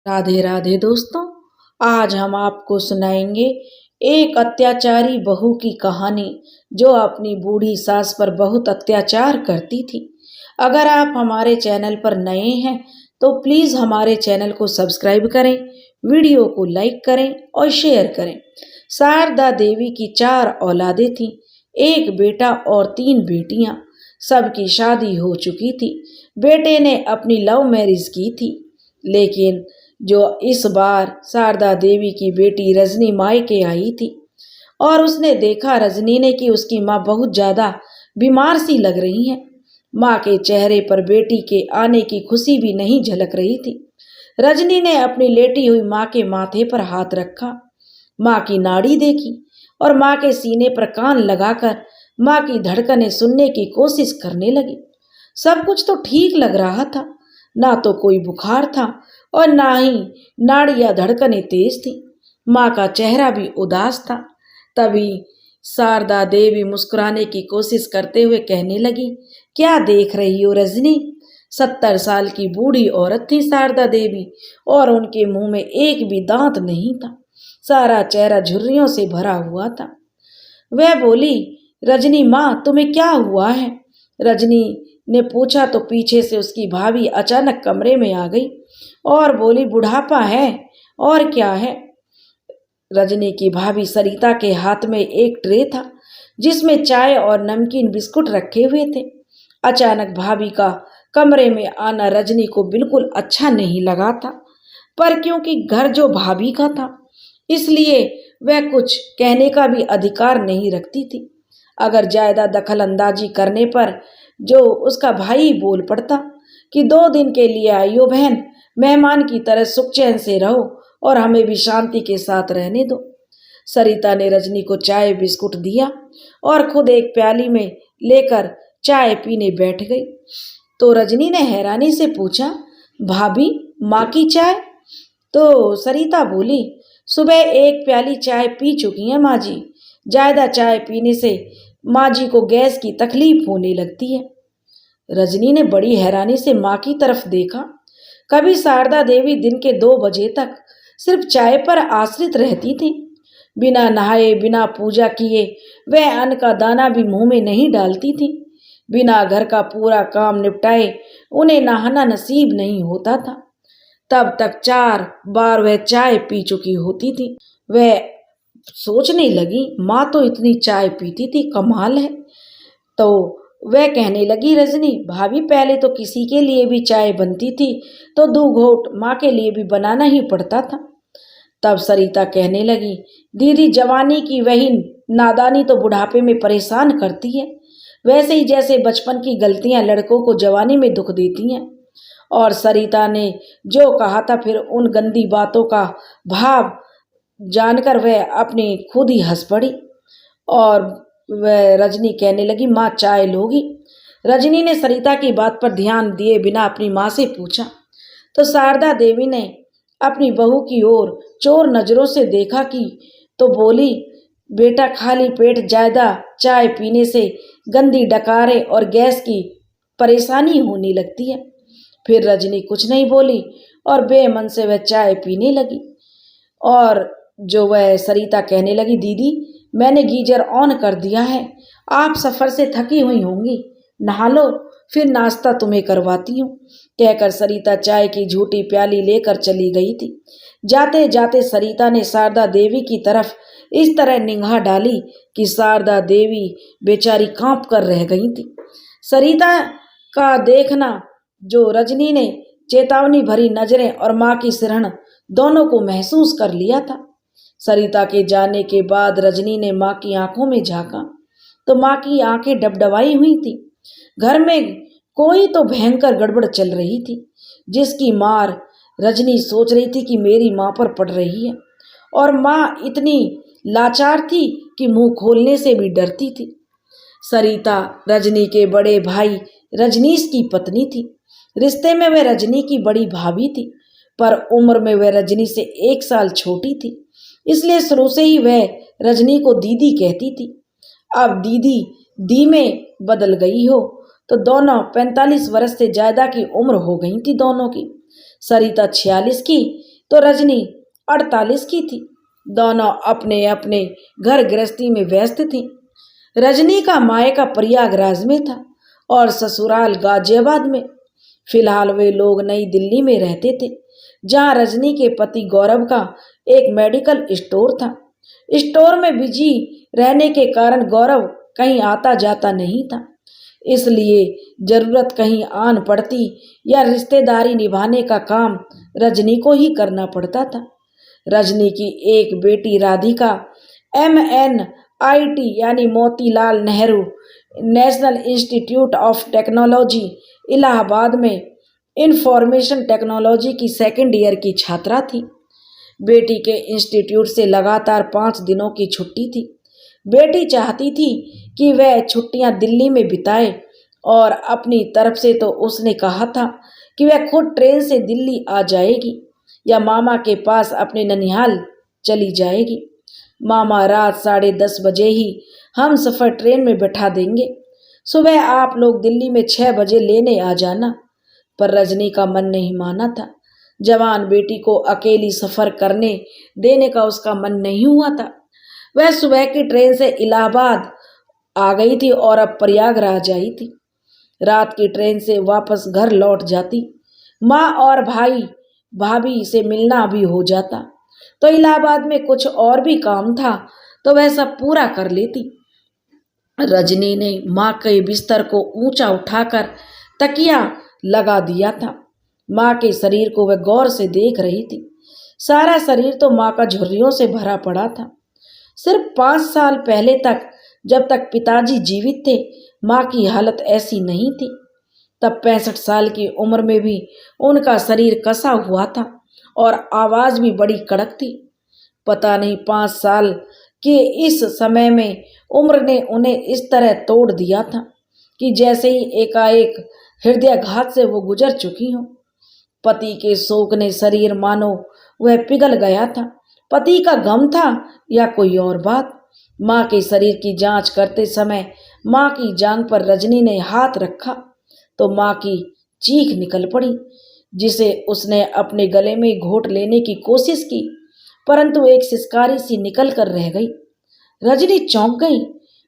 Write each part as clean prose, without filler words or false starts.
राधे राधे दोस्तों। आज हम आपको सुनाएंगे एक अत्याचारी बहू की कहानी जो अपनी बूढ़ी सास पर बहुत अत्याचार करती थी। अगर आप हमारे चैनल पर नए हैं तो प्लीज़ हमारे चैनल को सब्सक्राइब करें, वीडियो को लाइक करें और शेयर करें। शारदा देवी की 4 औलादें थीं, एक बेटा और 3 बेटियां। सबकी शादी हो चुकी थी। बेटे ने अपनी लव मैरिज की थी, लेकिन जो इस बार शारदा देवी की बेटी रजनी मायके आई थी और उसने देखा रजनी ने कि उसकी माँ बहुत ज़्यादा बीमार सी लग रही है। माँ के चेहरे पर बेटी के आने की खुशी भी नहीं झलक रही थी। रजनी ने अपनी लेटी हुई माँ के माथे पर हाथ रखा, माँ की नाड़ी देखी और माँ के सीने पर कान लगाकर माँ की धड़कनें सुनने की कोशिश करने लगी। सब कुछ तो ठीक लग रहा था, ना तो कोई बुखार था और ना ही नाड़ी या धड़कनें तेज थी। माँ का चेहरा भी उदास था। तभी शारदा देवी मुस्कुराने की कोशिश करते हुए कहने लगी, क्या देख रही हो रजनी? 70 साल की बूढ़ी औरत थी शारदा देवी और उनके मुंह में एक भी दांत नहीं था। सारा चेहरा झुर्रियों से भरा हुआ था। वह बोली, रजनी माँ, तुम्हें क्या हुआ है? रजनी ने पूछा तो पीछे से उसकी भाभी अचानक कमरे में आ गई और बोली, बुढ़ापा है और क्या है? रजनी की भाभी सरिता के हाथ में एक ट्रे था जिसमें चाय और नमकीन बिस्कुट रखे हुए थे। अचानक भाभी का कमरे में आना रजनी को बिल्कुल अच्छा नहीं लगा था, पर क्योंकि घर जो भाभी का था इसलिए वह कुछ कहने का भी अधिकार नहीं रखती थी। अगर ज्यादा दखल अंदाजी करने पर जो उसका भाई बोल पड़ता कि 2 दिन के लिए आई हो बहन, मेहमान की तरह सुख चैन से रहो और हमें भी शांति के साथ रहने दो। सरिता ने रजनी को चाय बिस्कुट दिया और खुद एक प्याली में लेकर चाय पीने बैठ गई। तो रजनी ने हैरानी से पूछा, भाभी, माँ की चाय? तो सरिता बोली, सुबह 1 प्याली चाय पी चुकी हैं माँ जी। ज्यादा चाय पीने से माँ जी को गैस की तकलीफ होने लगती है। रजनी ने बड़ी हैरानी से माँ की तरफ देखा। कभी शारदा देवी दिन के 2 बजे तक सिर्फ चाय पर आश्रित रहती थी। बिना नहाए, बिना पूजा किए वह अन्न का दाना भी मुंह में नहीं डालती थी। बिना घर का पूरा काम निपटाए उन्हें नहाना नसीब नहीं होता था। तब तक 4 बार वह चाय पी चुकी होती थी। वह सोचने लगी, माँ तो इतनी चाय पीती थी, कमाल है। तो वह कहने लगी, रजनी भाभी, पहले तो किसी के लिए भी चाय बनती थी तो 2 घोंट माँ के लिए भी बनाना ही पड़ता था। तब सरिता कहने लगी, दीदी, जवानी की वही नादानी तो बुढ़ापे में परेशान करती है, वैसे ही जैसे बचपन की गलतियां लड़कों को जवानी में दुख देती हैं। और सरिता ने जो कहा था, फिर उन गंदी बातों का भाव जानकर वह अपनी खुद ही हंस पड़ी और वह रजनी कहने लगी, माँ चाय लोगी? रजनी ने सरिता की बात पर ध्यान दिए बिना अपनी माँ से पूछा। तो शारदा देवी ने अपनी बहू की ओर चोर नजरों से देखा कि तो बोली, बेटा, खाली पेट ज्यादा चाय पीने से गंदी डकारें और गैस की परेशानी होने लगती है। फिर रजनी कुछ नहीं बोली और बेमन से वह चाय पीने लगी। और जो वह सरिता कहने लगी, दीदी, मैंने गीजर ऑन कर दिया है, आप सफ़र से थकी हुई होंगी, नहा लो, फिर नाश्ता तुम्हें करवाती हूँ। कहकर सरिता चाय की झूठी प्याली लेकर चली गई थी। जाते जाते सरिता ने शारदा देवी की तरफ इस तरह निगाह डाली कि शारदा देवी बेचारी कांप कर रह गई थी। सरिता का देखना जो रजनी ने चेतावनी भरी नजरें और माँ की सिरहन दोनों को महसूस कर लिया था। सरिता के जाने के बाद रजनी ने माँ की आंखों में झांका तो माँ की आंखें डबडबाई हुई थी। घर में कोई तो भयंकर गड़बड़ चल रही थी, जिसकी मार रजनी सोच रही थी कि मेरी माँ पर पड़ रही है। और माँ इतनी लाचार थी कि मुंह खोलने से भी डरती थी। सरिता रजनी के बड़े भाई रजनीश की पत्नी थी। रिश्ते में वह रजनी की बड़ी भाभी थी, पर उम्र में वह रजनी से 1 साल छोटी थी, इसलिए शुरू से ही वह रजनी को दीदी कहती थी। अब दीदी दी में बदल गई हो तो दोनों 45 वर्ष से ज्यादा की उम्र हो गई थी दोनों की। सरिता 46 की तो रजनी 48 की थी। दोनों अपने अपने घर गृहस्थी में व्यस्त थी। रजनी का मायका प्रयागराज में था और ससुराल गाजियाबाद में। फिलहाल वे लोग नई दिल्ली में रहते थे, जहां रजनी के पति गौरव का एक मेडिकल स्टोर था। स्टोर में बिजी रहने के कारण गौरव कहीं आता जाता नहीं था, इसलिए जरूरत कहीं आन पड़ती या रिश्तेदारी निभाने का काम रजनी को ही करना पड़ता था। रजनी की एक बेटी राधिका MNIT यानी Motilal Nehru national institute of technology Allahabad में इंफॉर्मेशन टेक्नोलॉजी की सेकेंड ईयर की छात्रा थी। बेटी के इंस्टीट्यूट से लगातार 5 दिनों की छुट्टी थी। बेटी चाहती थी कि वह छुट्टियां दिल्ली में बिताए और अपनी तरफ से तो उसने कहा था कि वह खुद ट्रेन से दिल्ली आ जाएगी या मामा के पास अपने ननिहाल चली जाएगी। मामा रात 10:30 बजे ही हम सफ़र ट्रेन में बैठा देंगे। सुबह आप लोग दिल्ली में 6 बजे लेने आ जाना। पर रजनी का मन नहीं माना था। जवान बेटी को अकेली सफ़र करने देने का उसका मन नहीं हुआ था। वह सुबह की ट्रेन से इलाहाबाद आ गई थी और अब प्रयागराज आई थी। रात की ट्रेन से वापस घर लौट जाती। माँ और भाई भाभी से मिलना भी हो जाता, तो इलाहाबाद में कुछ और भी काम था तो वह सब पूरा कर लेती। रजनी ने माँ के बिस्तर को ऊंचा उठाकर तकिया लगा दिया था। माँ के शरीर को वह गौर से देख रही थी। सारा शरीर तो माँ का झुर्रियों से भरा पड़ा था। सिर्फ 5 साल पहले तक, जब तक पिताजी जीवित थे, माँ की हालत ऐसी नहीं थी। तब 65 साल की उम्र में भी उनका शरीर कसा हुआ था और आवाज़ भी बड़ी कड़क थी। पता नहीं 5 साल के इस समय में उम्र ने उन्हें इस तरह तोड़ दिया था कि जैसे ही एकाएक हृदयाघात से वो गुजर चुकी हों। पति के शोक ने शरीर मानो वह पिघल गया था। पति का गम था या कोई और बात। माँ के शरीर की जांच करते समय माँ की जांघ पर रजनी ने हाथ रखा तो माँ की चीख निकल पड़ी, जिसे उसने अपने गले में घोंट लेने की कोशिश की, परंतु एक सिसकारी सी निकल कर रह गई। रजनी चौंक गई।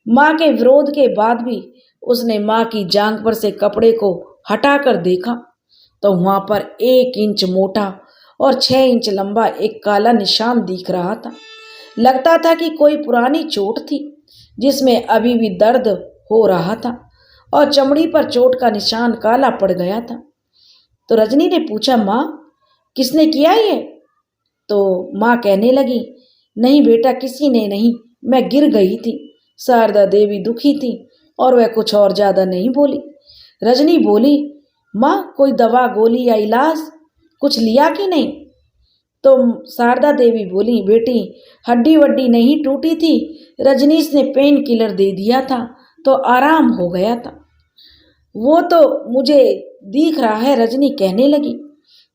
माँ के विरोध के बाद भी उसने माँ की जांघ पर से कपड़े को हटाकर देखा तो वहां पर 1 इंच मोटा और 6 इंच लंबा एक काला निशान दिख रहा था। लगता था कि कोई पुरानी चोट थी जिसमें अभी भी दर्द हो रहा था और चमड़ी पर चोट का निशान काला पड़ गया था। तो रजनी ने पूछा, माँ किसने किया ये? तो माँ कहने लगी, नहीं बेटा, किसी ने नहीं, मैं गिर गई थी। शारदा देवी दुखी थी और वह कुछ और ज्यादा नहीं बोली। रजनी बोली, माँ कोई दवा गोली या इलाज कुछ लिया कि नहीं? तो शारदा देवी बोली, बेटी हड्डी वड्डी नहीं टूटी थी, रजनीश ने पेन किलर दे दिया था तो आराम हो गया था। वो तो मुझे दिख रहा है, रजनी कहने लगी।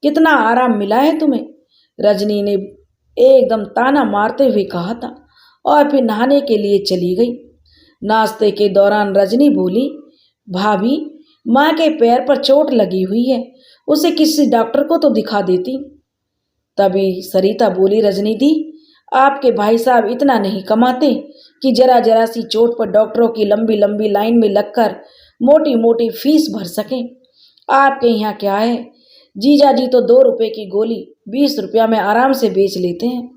कितना आराम मिला है तुम्हें? रजनी ने एकदम ताना मारते हुए कहा था और फिर नहाने के लिए चली गई। नाश्ते के दौरान रजनी बोली, भाभी माँ के पैर पर चोट लगी हुई है, उसे किसी डॉक्टर को तो दिखा देती। तभी सरिता बोली, रजनी दी आपके भाई साहब इतना नहीं कमाते कि जरा जरा सी चोट पर डॉक्टरों की लंबी लंबी लाइन में लगकर मोटी मोटी फीस भर सकें। आपके यहाँ क्या है, जीजा जी तो 2 रुपए की गोली 20 रुपया में आराम से बेच लेते हैं।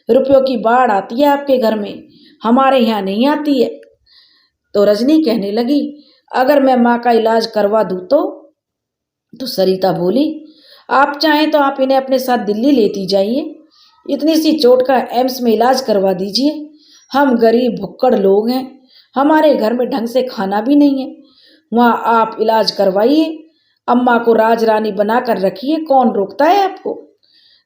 रुपयों की बाढ़ आती है आपके घर में, हमारे यहाँ नहीं आती है। तो रजनी कहने लगी, अगर मैं माँ का इलाज करवा दूँ तो सरिता बोली, आप चाहें तो आप इन्हें अपने साथ दिल्ली लेती जाइए, इतनी सी चोट का एम्स में इलाज करवा दीजिए। हम गरीब भुक्कड़ लोग हैं, हमारे घर में ढंग से खाना भी नहीं है। वहाँ आप इलाज करवाइए, अम्मा को राज रानी बनाकर रखिए, कौन रोकता है आपको?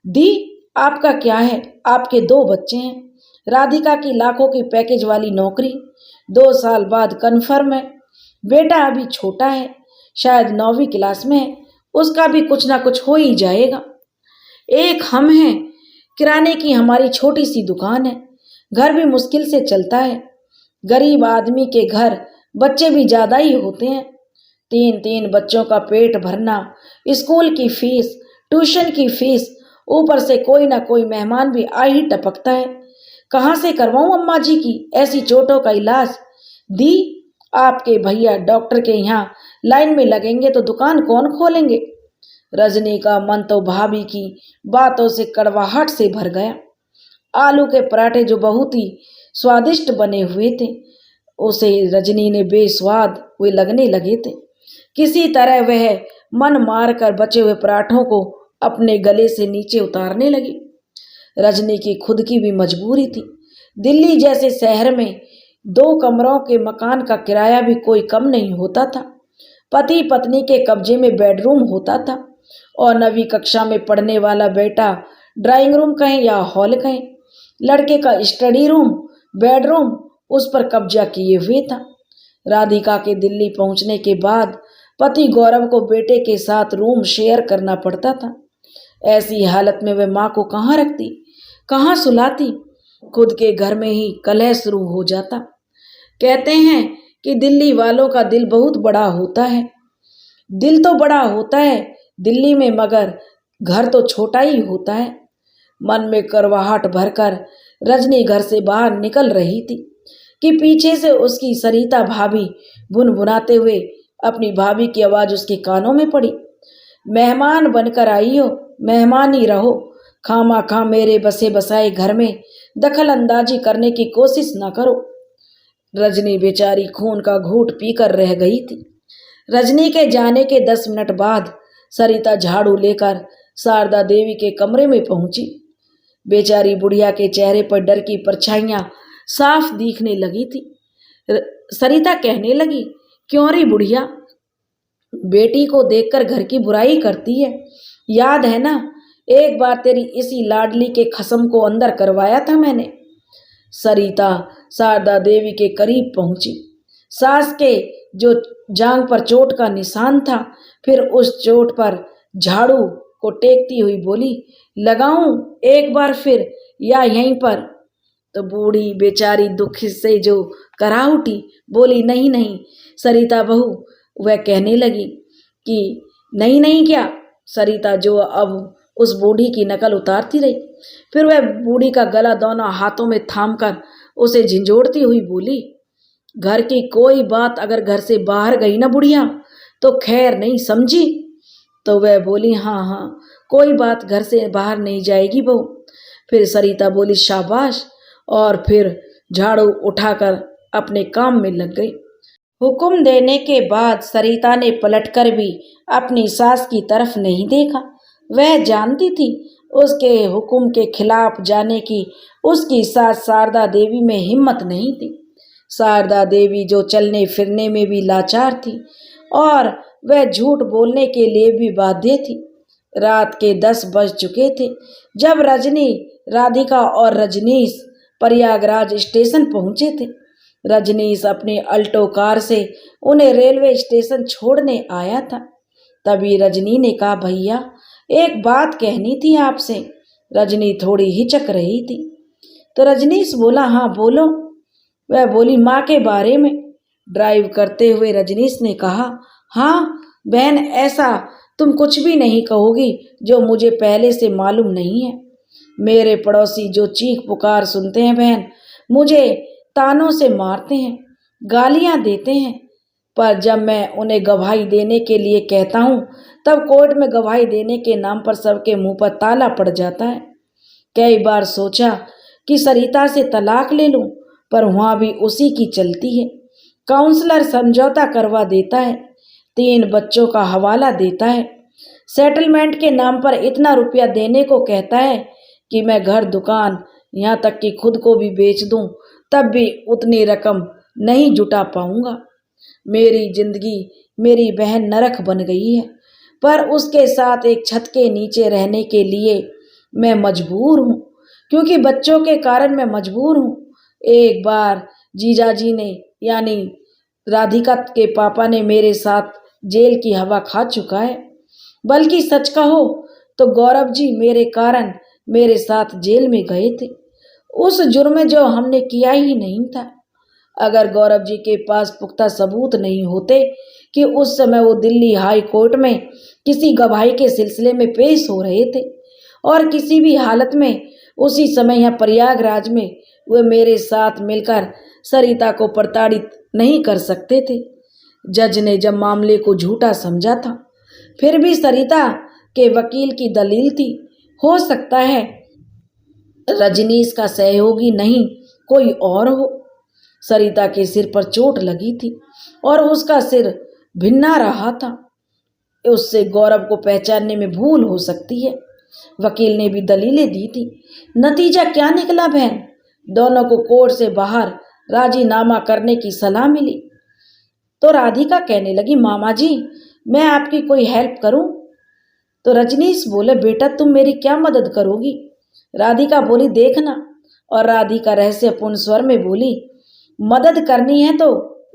दी आपका क्या है, आपके 2 बच्चे हैं। राधिका की लाखों की पैकेज वाली नौकरी 2 साल बाद कन्फर्म है। बेटा अभी छोटा है, शायद 9वीं क्लास में है, उसका भी कुछ ना कुछ हो ही जाएगा। एक हम हैं, किराने की हमारी छोटी सी दुकान है, घर भी मुश्किल से चलता है। गरीब आदमी के घर बच्चे भी ज़्यादा ही होते हैं। 3 बच्चों का पेट भरना, स्कूल की फीस, ट्यूशन की फीस ऊपर से कोई ना कोई मेहमान भी आ ही टपकता है। कहाँ से करवाऊं अम्मा जी की ऐसी चोटों का इलाज? दी, आपके भैया डॉक्टर के यहाँ लाइन में लगेंगे तो दुकान कौन खोलेंगे? रजनी का मन तो भाभी की बातों से कड़वाहट से भर गया। आलू के पराठे जो बहुत ही स्वादिष्ट बने हुए थे, उसे रजनी ने बेस्वाद हुए लगने लगे थे। किसी तरह वह मन मार कर बचे हुए पराठों को अपने गले से नीचे उतारने लगी। रजनी की खुद की भी मजबूरी थी। दिल्ली जैसे शहर में 2 कमरों के मकान का किराया भी कोई कम नहीं होता था। पति पत्नी के कब्जे में बेडरूम होता था और 9वीं कक्षा में पढ़ने वाला बेटा ड्राइंग रूम कहें या हॉल कहें, लड़के का स्टडी रूम, बेडरूम उस पर कब्जा किए हुए था। राधिका के दिल्ली पहुंचने के बाद पति गौरव को बेटे के साथ रूम शेयर करना पड़ता था। ऐसी हालत में वह माँ को कहाँ रखती, कहाँ सुलाती? खुद के घर में ही कलह शुरू हो जाता। कहते हैं कि दिल्ली वालों का दिल बहुत बड़ा होता है। दिल तो बड़ा होता है दिल्ली में, मगर घर तो छोटा ही होता है। मन में करवाहट भरकर रजनी घर से बाहर निकल रही थी कि पीछे से उसकी सरिता भाभी भुनभुनाते हुए अपनी भाभी की आवाज उसके कानों में पड़ी। मेहमान बनकर आई हो, मेहमान ही रहो, खामा मेरे बसे बसाए घर में दखल अंदाजी करने की कोशिश न करो। रजनी बेचारी खून का घूंट पीकर रह गई थी। रजनी के जाने के 10 मिनट बाद सरिता झाड़ू लेकर शारदा देवी के कमरे में पहुंची। बेचारी बुढ़िया के चेहरे पर डर की परछाइयां साफ दिखने लगी थी। सरिता कहने लगी, क्यों री बुढ़िया, बेटी को देखकर घर की बुराई करती है? याद है ना, एक बार तेरी इसी लाडली के खसम को अंदर करवाया था मैंने। सरिता शारदा देवी के करीब पहुंची। सास के जो जांग पर चोट का निशान था, फिर उस चोट पर झाड़ू को टेकती हुई बोली, लगाऊं एक बार फिर या यहीं पर? तो बूढ़ी बेचारी दुख से जो करा उठी, बोली, नहीं नहीं सरिता बहू। वह कहने लगी कि नहीं नहीं क्या? सरिता जो अब उस बूढ़ी की नकल उतारती रही। फिर वह बूढ़ी का गला दोनों हाथों में थामकर उसे झंझोड़ती हुई बोली, घर की कोई बात अगर घर से बाहर गई ना बुढ़िया तो खैर नहीं, समझी? तो वह बोली, हाँ हाँ कोई बात घर से बाहर नहीं जाएगी बहू। फिर सरिता बोली, शाबाश, और फिर झाड़ू उठाकर अपने काम में लग गई। हुक्म देने के बाद सरिता ने पलटकर भी अपनी सास की तरफ नहीं देखा। वह जानती थी उसके हुक्म के खिलाफ जाने की उसकी सास शारदा देवी में हिम्मत नहीं थी। शारदा देवी जो चलने फिरने में भी लाचार थी और वह झूठ बोलने के लिए भी बाध्य थी। रात के 10 बज चुके थे जब रजनी, राधिका और रजनीश प्रयागराज स्टेशन पहुंचे थे। रजनीश अपनी अल्टो कार से उन्हें रेलवे स्टेशन छोड़ने आया था। तभी रजनी ने कहा, भैया एक बात कहनी थी आपसे। रजनी थोड़ी हिचक रही थी तो रजनीश बोला, हाँ बोलो। वह बोली, माँ के बारे में। ड्राइव करते हुए रजनीश ने कहा, हाँ बहन, ऐसा तुम कुछ भी नहीं कहोगी जो मुझे पहले से मालूम नहीं है। मेरे पड़ोसी जो चीख पुकार सुनते हैं बहन, मुझे तानों से मारते हैं, गालियां देते हैं, पर जब मैं उन्हें गवाही देने के लिए कहता हूँ तब कोर्ट में गवाही देने के नाम पर सबके मुंह पर ताला पड़ जाता है। कई बार सोचा कि सरिता से तलाक ले लूं, पर वहाँ भी उसी की चलती है। काउंसलर समझौता करवा देता है, 3 बच्चों का हवाला देता है, सेटलमेंट के नाम पर इतना रुपया देने को कहता है कि मैं घर दुकान यहाँ तक कि खुद को भी बेच दूं तब भी उतनी रकम नहीं जुटा पाऊंगा। मेरी जिंदगी मेरी बहन नरक बन गई है, पर उसके साथ एक छत के नीचे रहने के लिए मैं मजबूर हूँ, क्योंकि बच्चों के कारण मैं मजबूर हूँ। एक बार जीजाजी ने यानी राधिका के पापा ने मेरे साथ जेल की हवा खा चुका है। बल्कि सच कहो तो गौरव जी मेरे कारण मेरे साथ जेल में गए थे, उस जुर्म जो हमने किया ही नहीं था। अगर गौरव जी के पास पुख्ता सबूत नहीं होते कि उस समय वो दिल्ली हाई कोर्ट में किसी गवाही के सिलसिले में पेश हो रहे थे और किसी भी हालत में उसी समय यहाँ प्रयागराज में वे मेरे साथ मिलकर सरिता को प्रताड़ित नहीं कर सकते थे। जज ने जब मामले को झूठा समझा था, फिर भी सरिता के वकील की दलील थी, हो सकता है रजनीश का सहयोगी नहीं कोई और हो। सरिता के सिर पर चोट लगी थी और उसका सिर भिन्ना रहा था, उससे गौरव को पहचानने में भूल हो सकती है। वकील ने भी दलीलें दी थी। नतीजा क्या निकला बहन? दोनों को कोर्ट से बाहर राजीनामा करने की सलाह मिली। तो राधिका कहने लगी, मामा जी मैं आपकी कोई हेल्प करूं? तो रजनीश बोले, बेटा तुम मेरी क्या मदद करोगी? राधिका बोली, देखना। और राधिका रहस्यपूर्ण स्वर में बोली, मदद करनी है तो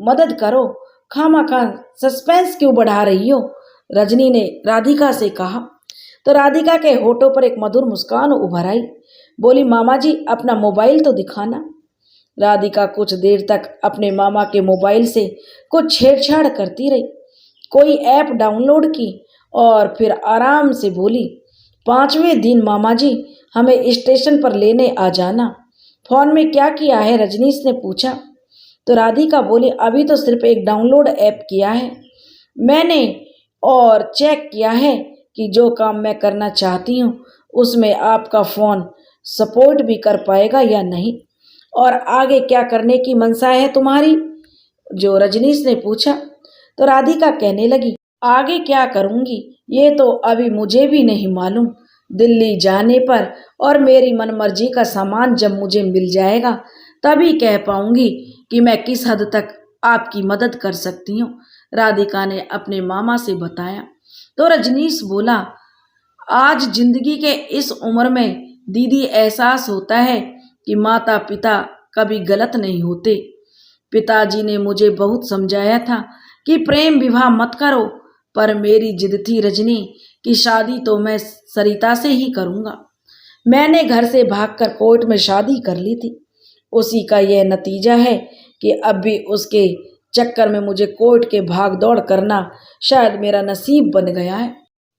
मदद करो, खामखा सस्पेंस क्यों बढ़ा रही हो? रजनी ने राधिका से कहा। तो राधिका के होठों पर एक मधुर मुस्कान उभर आई। बोली, मामा जी अपना मोबाइल तो दिखाना। राधिका कुछ देर तक अपने मामा के मोबाइल से कुछ छेड़छाड़ करती रही, कोई ऐप डाउनलोड की और फिर आराम से बोली, 5वें दिन मामा जी हमें स्टेशन पर लेने आ जाना। फोन में क्या किया है? रजनीश ने पूछा। तो राधिका बोली, अभी तो सिर्फ एक डाउनलोड ऐप किया है मैंने और चेक किया है कि जो काम मैं करना चाहती हूँ उसमें आपका फ़ोन सपोर्ट भी कर पाएगा या नहीं, और आगे क्या करने की मंशा है तुम्हारी? जो रजनीश ने पूछा। तो राधिका कहने लगी, आगे क्या करूँगी ये तो अभी मुझे भी नहीं मालूम। दिल्ली जाने पर और मेरी मनमर्जी का सामान जब मुझे मिल जाएगा तभी कह पाऊंगी कि मैं किस हद तक आपकी मदद कर सकती हूँ, राधिका ने अपने मामा से बताया। तो रजनीश बोला, आज जिंदगी के इस उम्र में दीदी एहसास होता है कि माता पिता कभी गलत नहीं होते। पिताजी ने मुझे बहुत समझाया था कि प्रेम विवाह मत करो, पर मेरी जिद थी रजनी कि शादी तो मैं सरिता से ही करूँगा। मैंने घर से भागकर कोर्ट में शादी कर ली थी। उसी का यह नतीजा है कि अब भी उसके चक्कर में मुझे कोर्ट के भाग दौड़ करना शायद मेरा नसीब बन गया है।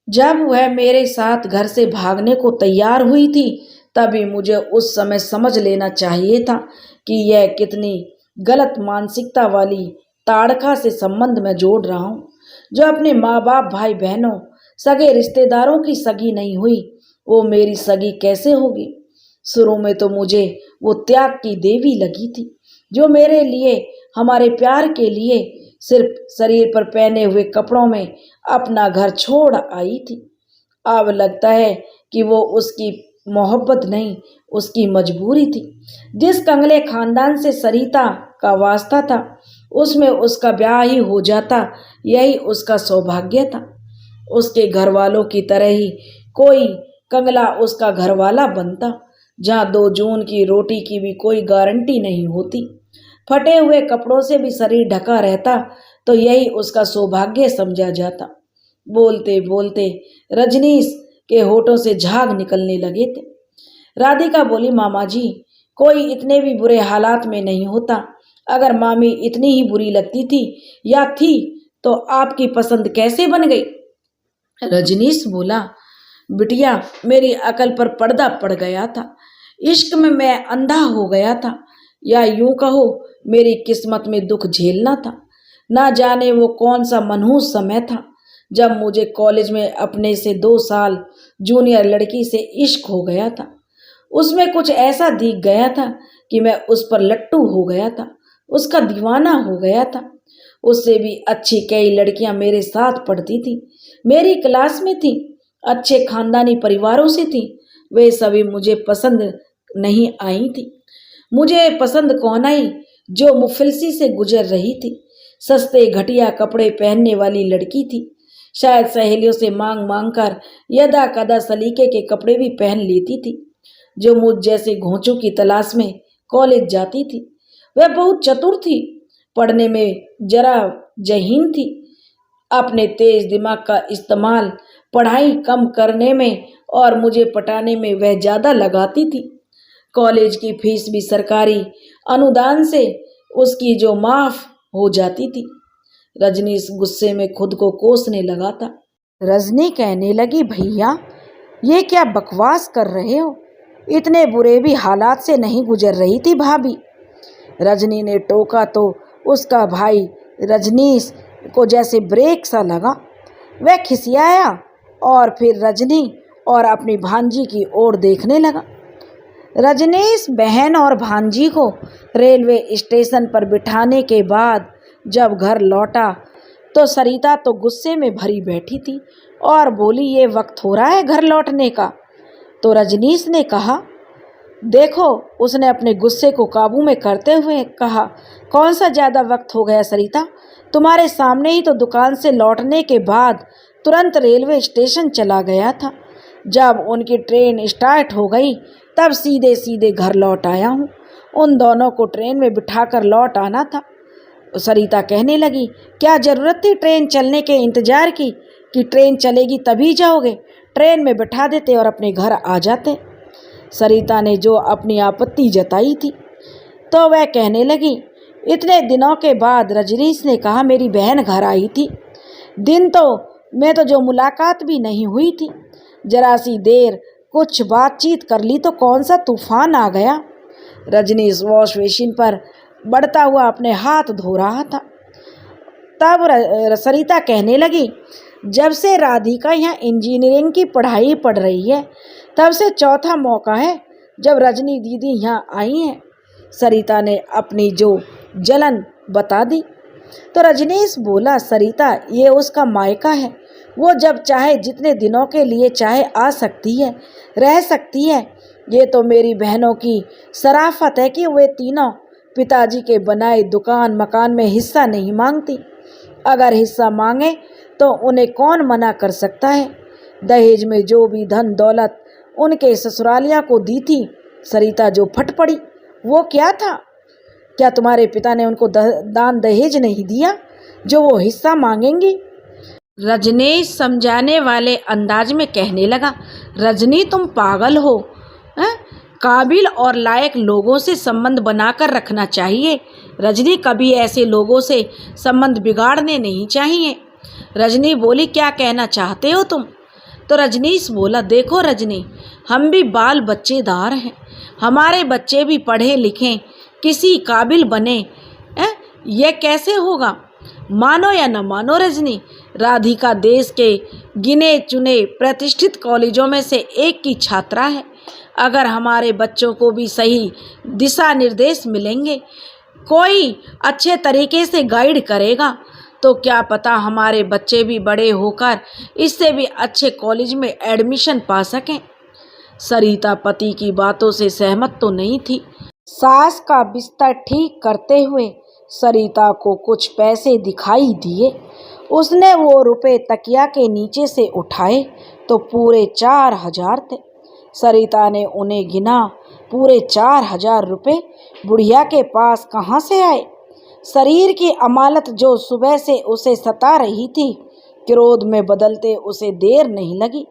जब वह मेरे साथ घर से भागने को तैयार हुई थी तभी मुझे उस समय समझ लेना चाहिए था कि यह कितनी गलत मानसिकता वाली ताड़का से संबंध में जोड़ रहा हूँ, जो अपने माँ बाप भाई बहनों सगे रिश्तेदारों की सगी नहीं हुई, वो मेरी सगी कैसे होगी? शुरू में तो मुझे वो त्याग की देवी लगी थी, जो मेरे लिए, हमारे प्यार के लिए सिर्फ शरीर पर पहने हुए कपड़ों में अपना घर छोड़ आई थी। अब लगता है कि वो उसकी मोहब्बत नहीं, उसकी मजबूरी थी। जिस कंगले खानदान से सरिता का वास्ता था उसमें उसका ब्याह ही हो जाता, यही उसका सौभाग्य था। उसके घर वालों की तरह ही कोई कंगला उसका घरवाला बनता, जहाँ 2 जून की रोटी की भी कोई गारंटी नहीं होती। फटे हुए कपड़ों से भी शरीर ढका रहता तो यही उसका सौभाग्य समझा जाता। बोलते बोलते रजनीश के होठों से झाग निकलने लगे थे। राधिका बोली, मामा जी कोई इतने भी बुरे हालात में नहीं होता। अगर मामी इतनी ही बुरी लगती थी या थी तो आपकी पसंद कैसे बन गई? रजनीश बोला, बिटिया मेरी अकल पर पर्दा पड़ गया था, इश्क में मैं अंधा हो गया था, या यूं कहो मेरी किस्मत में दुख झेलना था। ना जाने वो कौन सा मनहूस समय था जब मुझे कॉलेज में अपने से 2 साल जूनियर लड़की से इश्क हो गया था। उसमें कुछ ऐसा दिख गया था कि मैं उस पर लट्टू हो गया था, उसका दीवाना हो गया था। उससे भी अच्छी कई लड़कियां मेरे साथ पढ़ती थी, मेरी क्लास में थी, अच्छे खानदानी परिवारों से थी। वे सभी मुझे पसंद नहीं आई थी। मुझे पसंद कौन आई? जो मुफिलसी से गुजर रही थी, सस्ते घटिया कपड़े पहनने वाली लड़की थी। शायद सहेलियों से मांग मांग कर यदा कदा सलीके के कपड़े भी पहन लेती थी। जो मुझ जैसे घोंचों की तलाश में कॉलेज जाती थी। वह बहुत चतुर थी, पढ़ने में जरा जहीन थी। अपने तेज दिमाग का इस्तेमाल पढ़ाई कम करने में और मुझे पटाने में वह ज़्यादा लगाती थी। कॉलेज की फीस भी सरकारी अनुदान से उसकी जो माफ हो जाती थी। रजनी इस गुस्से में खुद को कोसने लगा था। रजनी कहने लगी, भैया ये क्या बकवास कर रहे हो? इतने बुरे भी हालात से नहीं गुजर रही थी भाभी। रजनी ने टोका तो उसका भाई रजनीश को जैसे ब्रेक सा लगा। वह खिसियाया और फिर रजनी और अपनी भांजी की ओर देखने लगा। रजनीश बहन और भांजी को रेलवे स्टेशन पर बिठाने के बाद जब घर लौटा तो सरिता तो गुस्से में भरी बैठी थी और बोली, ये वक्त हो रहा है घर लौटने का? तो रजनीश ने कहा, देखो, उसने अपने गुस्से को काबू में करते हुए कहा, कौन सा ज़्यादा वक्त हो गया सरिता? तुम्हारे सामने ही तो दुकान से लौटने के बाद तुरंत रेलवे स्टेशन चला गया था। जब उनकी ट्रेन स्टार्ट हो गई तब सीधे सीधे घर लौट आया हूँ। उन दोनों को ट्रेन में बिठाकर लौट आना था। सरिता कहने लगी, क्या ज़रूरत थी ट्रेन चलने के इंतज़ार की कि ट्रेन चलेगी तभी जाओगे? ट्रेन में बिठा देते और अपने घर आ जाते। सरिता ने जो अपनी आपत्ति जताई थी तो वह कहने लगी, इतने दिनों के बाद रजनीश ने कहा मेरी बहन घर आई थी। दिन तो मैं तो जो मुलाकात भी नहीं हुई थी, जरा सी देर कुछ बातचीत कर ली तो कौन सा तूफान आ गया। रजनीश वॉश बेसिन पर बढ़ता हुआ अपने हाथ धो रहा था। तब सरिता कहने लगी, जब से राधिका यहाँ इंजीनियरिंग की पढ़ाई पढ़ रही है तब से चौथा मौका है जब रजनी दीदी यहाँ आई हैं। सरिता ने अपनी जो जलन बता दी। तो रजनीश बोला, सरिता, ये उसका मायका है, वो जब चाहे जितने दिनों के लिए चाहे आ सकती है, रह सकती है। ये तो मेरी बहनों की शराफत है कि वे तीनों पिताजी के बनाए दुकान मकान में हिस्सा नहीं मांगती। अगर हिस्सा मांगे तो उन्हें कौन मना कर सकता है। दहेज में जो भी धन दौलत उनके ससुरालिया को दी थी, सरिता जो फट पड़ी, वो क्या था? क्या तुम्हारे पिता ने उनको दान दहेज नहीं दिया जो वो हिस्सा मांगेंगी? रजनीश समझाने वाले अंदाज में कहने लगा, रजनी, तुम पागल हो। काबिल और लायक लोगों से संबंध बनाकर रखना चाहिए। रजनी, कभी ऐसे लोगों से संबंध बिगाड़ने नहीं चाहिए। रजनी बोली, क्या कहना चाहते हो तुम? तो रजनीश बोला, देखो रजनी, हम भी बाल बच्चेदार हैं, हमारे बच्चे भी पढ़े लिखें किसी काबिल बने। यह कैसे होगा? मानो या न मानो रजनी, राधिका देश के गिने चुने प्रतिष्ठित कॉलेजों में से एक की छात्रा है। अगर हमारे बच्चों को भी सही दिशा निर्देश मिलेंगे, कोई अच्छे तरीके से गाइड करेगा, तो क्या पता हमारे बच्चे भी बड़े होकर इससे भी अच्छे कॉलेज में एडमिशन पा सकें। सरिता पति की बातों से सहमत तो नहीं थी। सास का बिस्तर ठीक करते हुए सरिता को कुछ पैसे दिखाई दिए। उसने वो रुपए तकिया के नीचे से उठाए तो पूरे 4,000 थे। सरिता ने उन्हें गिना। पूरे 4,000 रुपये बुढ़िया के पास कहाँ से आए? शरीर की अमालत जो सुबह से उसे सता रही थी, क्रोध में बदलते उसे देर नहीं लगी।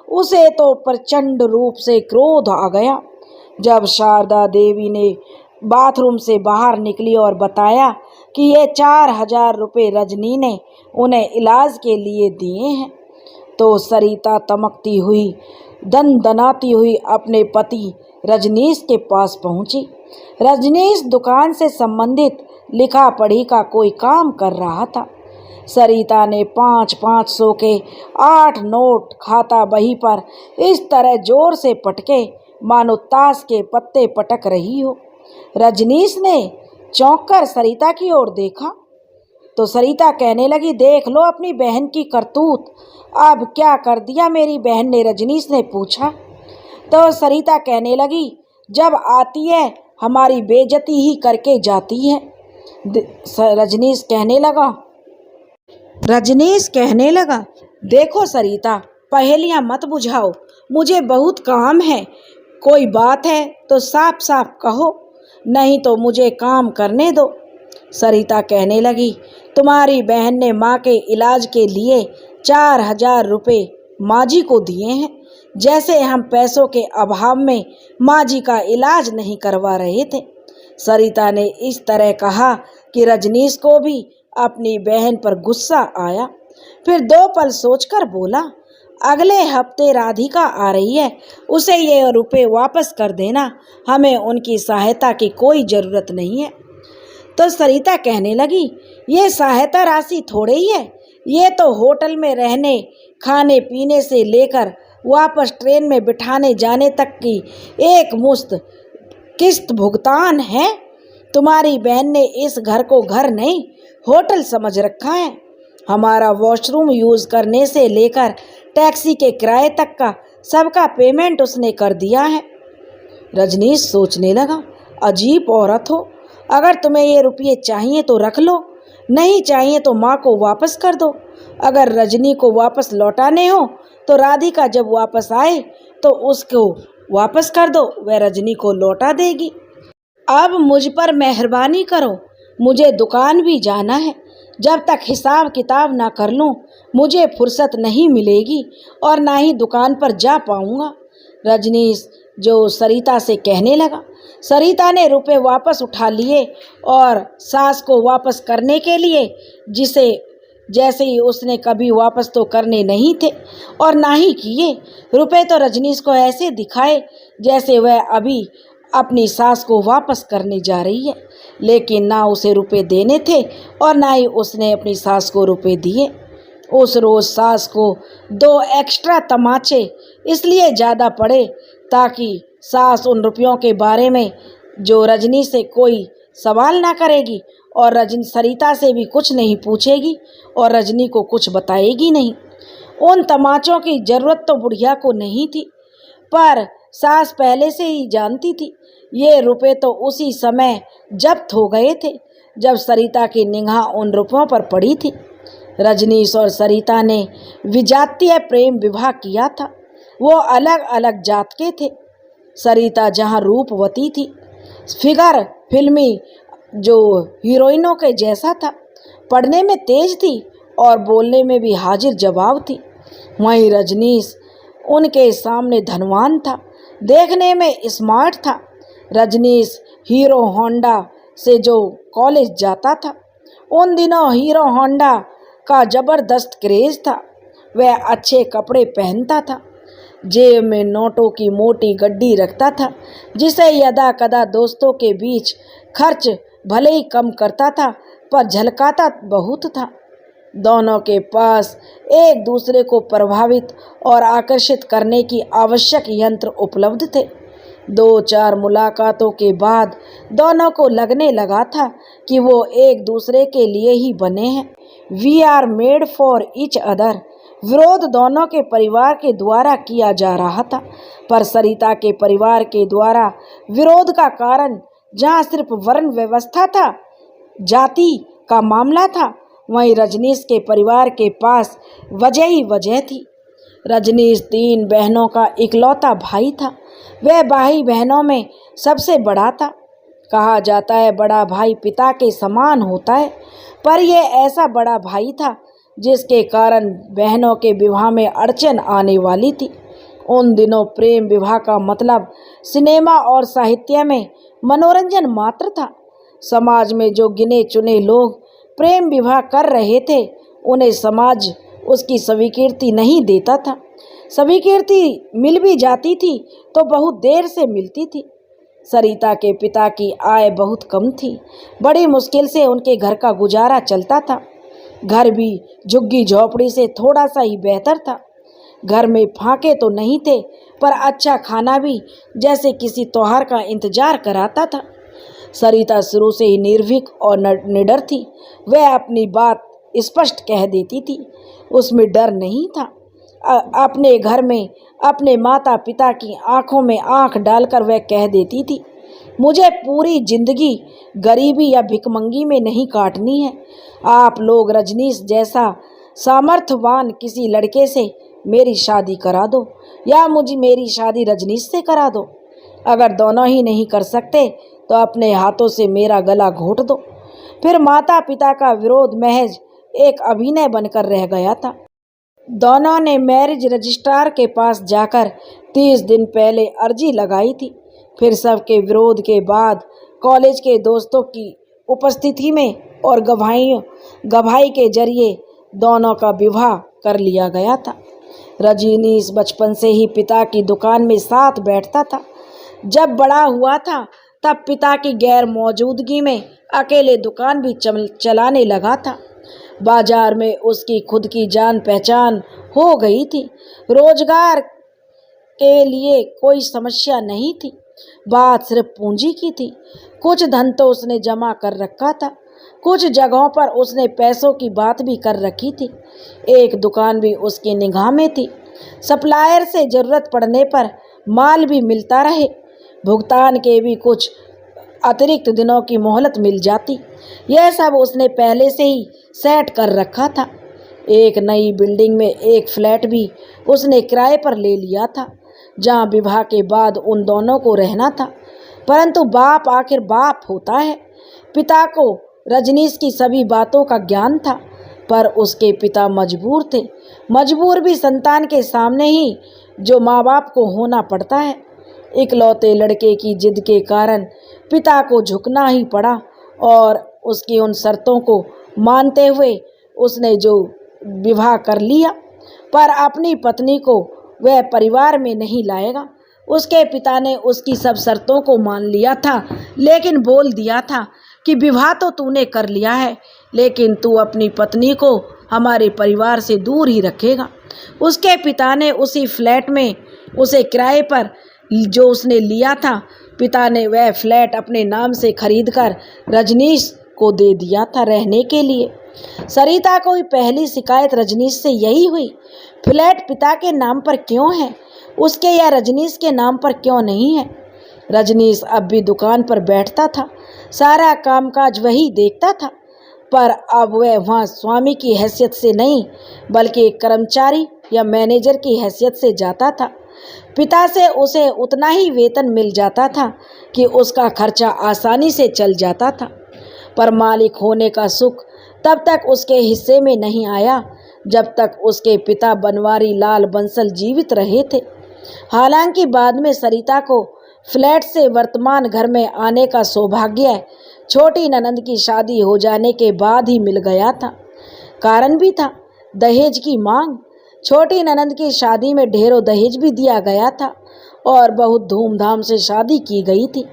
उसे तो प्रचंड रूप से क्रोध आ गया जब शारदा देवी ने बाथरूम से बाहर निकली और बताया कि ये 4,000 रुपये रजनी ने उन्हें इलाज के लिए दिए हैं। तो सरिता तमकती हुई, दनदनाती हुई अपने पति रजनीश के पास पहुंची। रजनीश दुकान से संबंधित लिखा पढ़ी का कोई काम कर रहा था। सरिता ने 500 के 8 नोट खाता बही पर इस तरह जोर से पटके मानो ताश के पत्ते पटक रही हो। रजनीश ने चौंक कर सरिता की ओर देखा तो सरिता कहने लगी, देख लो अपनी बहन की करतूत। अब क्या कर दिया मेरी बहन ने? रजनीश ने पूछा। तो सरिता कहने लगी, जब आती है हमारी बेइज्जती ही करके जाती है। रजनीश कहने लगा, देखो सरिता, पहेलियां मत बुझाओ, मुझे बहुत काम है। कोई बात है तो साफ साफ कहो, नहीं तो मुझे काम करने दो। सरिता कहने लगी, तुम्हारी बहन ने माँ के इलाज के लिए 4,000 रुपये माँ जी को दिए हैं, जैसे हम पैसों के अभाव में माँ जी का इलाज नहीं करवा रहे थे। सरिता ने इस तरह कहा कि रजनीश को भी अपनी बहन पर गुस्सा आया। फिर 2 पल सोचकर बोला, अगले हफ्ते राधिका आ रही है, उसे ये रुपए वापस कर देना, हमें उनकी सहायता की कोई ज़रूरत नहीं है। तो सरिता कहने लगी, ये सहायता राशि थोड़े ही है, ये तो होटल में रहने खाने पीने से लेकर वापस ट्रेन में बिठाने जाने तक की एक मुश्त किस्त भुगतान है। तुम्हारी बहन ने इस घर को घर नहीं होटल समझ रखा है। हमारा वॉशरूम यूज़ करने से लेकर टैक्सी के किराए तक का सबका पेमेंट उसने कर दिया है। रजनीश सोचने लगा, अजीब औरत हो, अगर तुम्हें ये रुपये चाहिए तो रख लो, नहीं चाहिए तो माँ को वापस कर दो। अगर रजनी को वापस लौटाने हो तो राधिका जब वापस आए तो उसको वापस कर दो, वह रजनी को लौटा देगी। अब मुझ पर मेहरबानी करो, मुझे दुकान भी जाना है, जब तक हिसाब किताब ना कर लूँ मुझे फुर्सत नहीं मिलेगी और ना ही दुकान पर जा पाऊँगा। रजनीश जो सरिता से कहने लगा। सरिता ने रुपए वापस उठा लिए और सास को वापस करने के लिए, जिसे जैसे ही उसने कभी वापस तो करने नहीं थे और ना ही किए, रुपए तो रजनीश को ऐसे दिखाए जैसे वह अभी अपनी सास को वापस करने जा रही है, लेकिन ना उसे रुपए देने थे और ना ही उसने अपनी सास को रुपए दिए। उस रोज़ सास को 2 एक्स्ट्रा तमाचे इसलिए ज़्यादा पड़े ताकि सास उन रुपयों के बारे में जो रजनी से कोई सवाल ना करेगी और सरिता से भी कुछ नहीं पूछेगी और रजनी को कुछ बताएगी नहीं। उन तमाचों की ज़रूरत तो बुढ़िया को नहीं थी, पर सास पहले से ही जानती थी। ये रुपए तो उसी समय जब्त हो गए थे जब सरिता की निगाह उन रुपयों पर पड़ी थी। रजनीश और सरिता ने विजातीय प्रेम विवाह किया था। वो अलग अलग जात के थे। सरिता जहाँ रूपवती थी, फिगर फिल्मी जो हीरोइनों के जैसा था, पढ़ने में तेज थी और बोलने में भी हाजिर जवाब थी, वहीं रजनीश उनके सामने धनवान था, देखने में स्मार्ट था। रजनीश हीरो होंडा से जो कॉलेज जाता था, उन दिनों हीरो होंडा का ज़बरदस्त क्रेज़ था। वह अच्छे कपड़े पहनता था, जेब में नोटों की मोटी गड्डी रखता था, जिसे यदा कदा दोस्तों के बीच खर्च भले ही कम करता था पर झलकाता बहुत था। दोनों के पास एक दूसरे को प्रभावित और आकर्षित करने की आवश्यक यंत्र उपलब्ध थे। 2-4 मुलाकातों के बाद दोनों को लगने लगा था कि वो एक दूसरे के लिए ही बने हैं। We are made for each other. विरोध दोनों के परिवार के द्वारा किया जा रहा था, पर सरिता के परिवार के द्वारा विरोध का कारण जहाँ सिर्फ वर्ण व्यवस्था था, जाति का मामला था, वहीं रजनीश के परिवार के पास वजह ही वजह थी। रजनीश 3 बहनों का इकलौता भाई था। वह भाई बहनों में सबसे बड़ा था। कहा जाता है बड़ा भाई पिता के समान होता है, पर यह ऐसा बड़ा भाई था जिसके कारण बहनों के विवाह में अड़चन आने वाली थी। उन दिनों प्रेम विवाह का मतलब सिनेमा और साहित्य में मनोरंजन मात्र था। समाज में जो गिने चुने लोग प्रेम विवाह कर रहे थे, उन्हें समाज उसकी स्वीकृति नहीं देता था। स्वीकृति मिल भी जाती थी तो बहुत देर से मिलती थी। सरिता के पिता की आय बहुत कम थी। बड़ी मुश्किल से उनके घर का गुजारा चलता था। घर भी झुग्गी झोपड़ी से थोड़ा सा ही बेहतर था। घर में फाके तो नहीं थे, पर अच्छा खाना भी जैसे किसी त्योहार का इंतजार कराता था। सरिता शुरू से ही निर्भीक और निडर थी। वह अपनी बात स्पष्ट कह देती थी, उसमें डर नहीं था। अपने घर में अपने माता पिता की आंखों में आंख डालकर वह कह देती थी, मुझे पूरी जिंदगी गरीबी या भिखमंगी में नहीं काटनी है। आप लोग रजनीश जैसा सामर्थ्यवान किसी लड़के से मेरी शादी करा दो या मुझे मेरी शादी रजनीश से करा दो। अगर दोनों ही नहीं कर सकते तो अपने हाथों से मेरा गला घोंट दो। फिर माता पिता का विरोध महज एक अभिनय बनकर रह गया था। दोनों ने मैरिज रजिस्ट्रार के पास जाकर 30 दिन पहले अर्जी लगाई थी। फिर सबके विरोध के बाद कॉलेज के दोस्तों की उपस्थिति में और गवाही के जरिए दोनों का विवाह कर लिया गया था। रजनीश बचपन से ही पिता की दुकान में साथ बैठता था। जब बड़ा हुआ था तब पिता की गैर मौजूदगी में अकेले दुकान भी चलाने लगा था। बाजार में उसकी खुद की जान पहचान हो गई थी। रोजगार के लिए कोई समस्या नहीं थी, बात सिर्फ पूंजी की थी। कुछ धन तो उसने जमा कर रखा था, कुछ जगहों पर उसने पैसों की बात भी कर रखी थी। एक दुकान भी उसकी निगाह में थी। सप्लायर से ज़रूरत पड़ने पर माल भी मिलता रहे, भुगतान के भी कुछ अतिरिक्त दिनों की मोहलत मिल जाती। यह सब उसने पहले से ही सेट कर रखा था। एक नई बिल्डिंग में एक फ्लैट भी उसने किराए पर ले लिया था, जहां विवाह के बाद उन दोनों को रहना था। परंतु बाप आखिर बाप होता है। पिता को रजनीश की सभी बातों का ज्ञान था, पर उसके पिता मजबूर थे। मजबूर भी संतान के सामने ही जो माँ बाप को होना पड़ता है। इकलौते लड़के की जिद के कारण पिता को झुकना ही पड़ा और उसकी उन शर्तों को मानते हुए उसने जो विवाह कर लिया। पर अपनी पत्नी को वह परिवार में नहीं लाएगा। उसके पिता ने उसकी सब शर्तों को मान लिया था, लेकिन बोल दिया था कि विवाह तो तूने कर लिया है, लेकिन तू अपनी पत्नी को हमारे परिवार से दूर ही रखेगा। उसके पिता ने उसी फ्लैट में उसे किराए पर जो उसने लिया था, पिता ने वह फ्लैट अपने नाम से खरीदकर रजनीश को दे दिया था रहने के लिए। सरिता को पहली शिकायत रजनीश से यही हुई, फ्लैट पिता के नाम पर क्यों है, उसके या रजनीश के नाम पर क्यों नहीं है। रजनीश अब भी दुकान पर बैठता था, सारा कामकाज वही देखता था, पर अब वह वहाँ स्वामी की हैसियत से नहीं बल्कि एक कर्मचारी या मैनेजर की हैसियत से जाता था। पिता से उसे उतना ही वेतन मिल जाता था कि उसका खर्चा आसानी से चल जाता था, पर मालिक होने का सुख तब तक उसके हिस्से में नहीं आया जब तक उसके पिता बनवारी लाल बंसल जीवित रहे थे। हालांकि बाद में सरिता को फ्लैट से वर्तमान घर में आने का सौभाग्य छोटी ननंद की शादी हो जाने के बाद ही मिल गया था। कारण भी था दहेज की मांग। छोटी ननंद की शादी में ढेरों दहेज भी दिया गया था और बहुत धूमधाम से शादी की गई थी।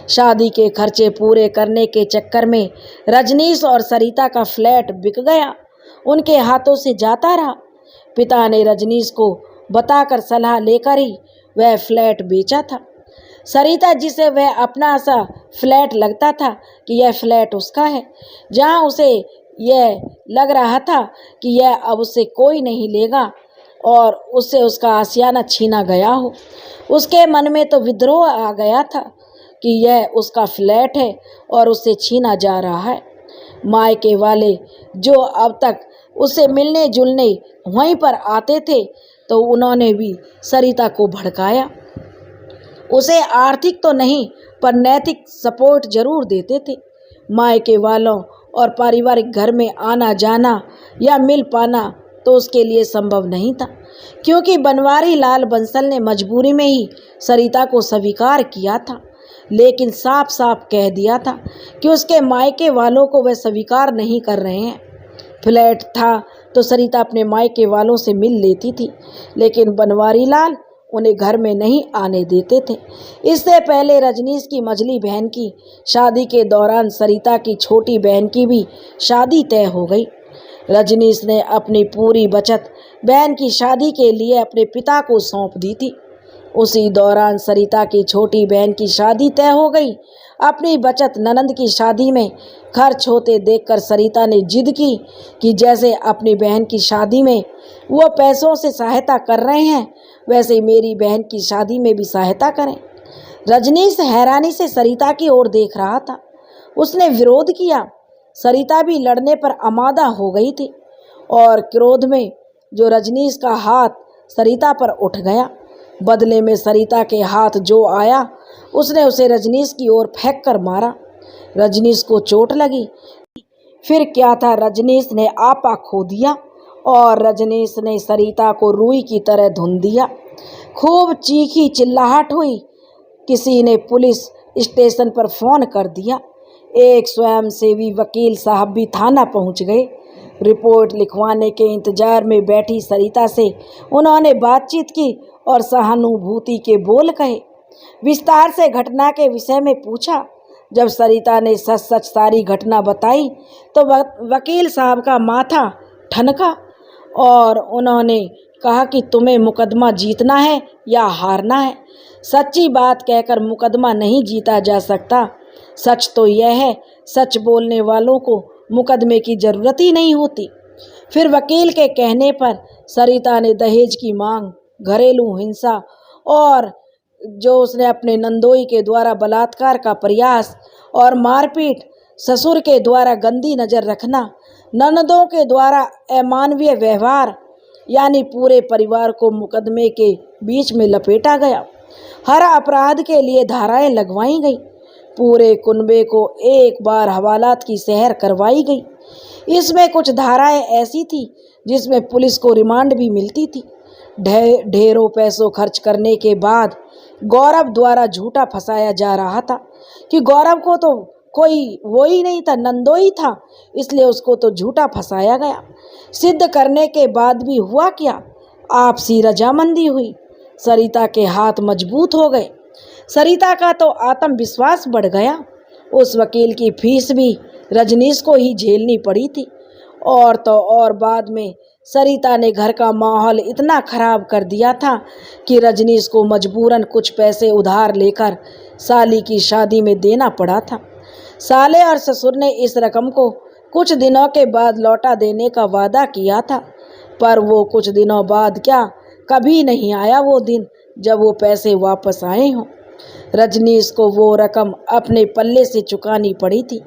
शादी के खर्चे पूरे करने के चक्कर में रजनीश और सरिता का फ्लैट बिक गया, उनके हाथों से जाता रहा। पिता ने रजनीश को बताकर सलाह लेकर ही वह फ्लैट बेचा था। सरिता जिसे वह अपना सा फ्लैट लगता था कि यह फ्लैट उसका है, जहां उसे यह लग रहा था कि यह अब उससे कोई नहीं लेगा और उससे उसका आशियाना छीना गया हो, उसके मन में तो विद्रोह आ गया था कि यह उसका फ्लैट है और उससे छीना जा रहा है। मायके वाले जो अब तक उससे मिलने जुलने वहीं पर आते थे, तो उन्होंने भी सरिता को भड़काया। उसे आर्थिक तो नहीं पर नैतिक सपोर्ट जरूर देते थे। मायके वालों और पारिवारिक घर में आना जाना या मिल पाना तो उसके लिए संभव नहीं था, क्योंकि बनवारी लाल बंसल ने मजबूरी में ही सरिता को स्वीकार किया था, लेकिन साफ साफ कह दिया था कि उसके मायके वालों को वह स्वीकार नहीं कर रहे हैं। फ्लैट था तो सरिता अपने मायके वालों से मिल लेती थी, लेकिन बनवारी लाल उन्हें घर में नहीं आने देते थे। इससे पहले रजनीश की मझली बहन की शादी के दौरान सरिता की छोटी बहन की भी शादी तय हो गई। रजनीश ने अपनी पूरी बचत बहन की शादी के लिए अपने पिता को सौंप दी थी। उसी दौरान सरिता की छोटी बहन की शादी तय हो गई। अपनी बचत ननंद की शादी में खर्च होते देखकर सरिता ने जिद की कि जैसे अपनी बहन की शादी में वो पैसों से सहायता कर रहे हैं, वैसे ही मेरी बहन की शादी में भी सहायता करें। रजनीश हैरानी से सरिता की ओर देख रहा था। उसने विरोध किया। सरिता भी लड़ने पर आमादा हो गई थी और क्रोध में जो रजनीश का हाथ सरिता पर उठ गया। बदले में सरिता के हाथ जो आया उसने उसे रजनीश की ओर फेंक कर मारा। रजनीश को चोट लगी। फिर क्या था, रजनीश ने आपा खो दिया और रजनीश ने सरिता को रुई की तरह धुन दिया। खूब चीखी चिल्लाहट हुई। किसी ने पुलिस स्टेशन पर फोन कर दिया। एक स्वयंसेवी वकील साहब भी थाना पहुंच गए। रिपोर्ट लिखवाने के इंतजार में बैठी सरिता से उन्होंने बातचीत की और सहानुभूति के बोल कहे। विस्तार से घटना के विषय में पूछा। जब सरिता ने सच सच सारी घटना बताई तो वकील साहब का माथा ठनका और उन्होंने कहा कि तुम्हें मुकदमा जीतना है या हारना है। सच्ची बात कहकर मुकदमा नहीं जीता जा सकता। सच तो यह है, सच बोलने वालों को मुकदमे की जरूरत ही नहीं होती। फिर वकील के कहने पर सरिता ने दहेज की मांग, घरेलू हिंसा और जो उसने अपने नंदोई के द्वारा बलात्कार का प्रयास और मारपीट, ससुर के द्वारा गंदी नज़र रखना, ननदों के द्वारा अमानवीय व्यवहार, यानी पूरे परिवार को मुकदमे के बीच में लपेटा गया। हर अपराध के लिए धाराएं लगवाई गई। पूरे कुनबे को एक बार हवालात की सैर करवाई गई। इसमें कुछ धाराएं ऐसी थी जिसमें पुलिस को रिमांड भी मिलती थी। ढेरों पैसों खर्च करने के बाद गौरव द्वारा झूठा फंसाया जा रहा था कि गौरव को तो कोई वो ही नहीं था, नंदोई था, इसलिए उसको तो झूठा फंसाया गया। सिद्ध करने के बाद भी हुआ क्या? आपसी रजामंदी हुई। सरिता के हाथ मजबूत हो गए। सरिता का तो आत्मविश्वास बढ़ गया। उस वकील की फीस भी रजनीश को ही झेलनी पड़ी थी। और तो और बाद में सरिता ने घर का माहौल इतना खराब कर दिया था कि रजनीश को मजबूरन कुछ पैसे उधार लेकर साली की शादी में देना पड़ा था। साले और ससुर ने इस रकम को कुछ दिनों के बाद लौटा देने का वादा किया था, पर वो कुछ दिनों बाद क्या, कभी नहीं आया वो दिन जब वो पैसे वापस आए हों। रजनीश को वो रकम अपने पल्ले से चुकानी पड़ी थी।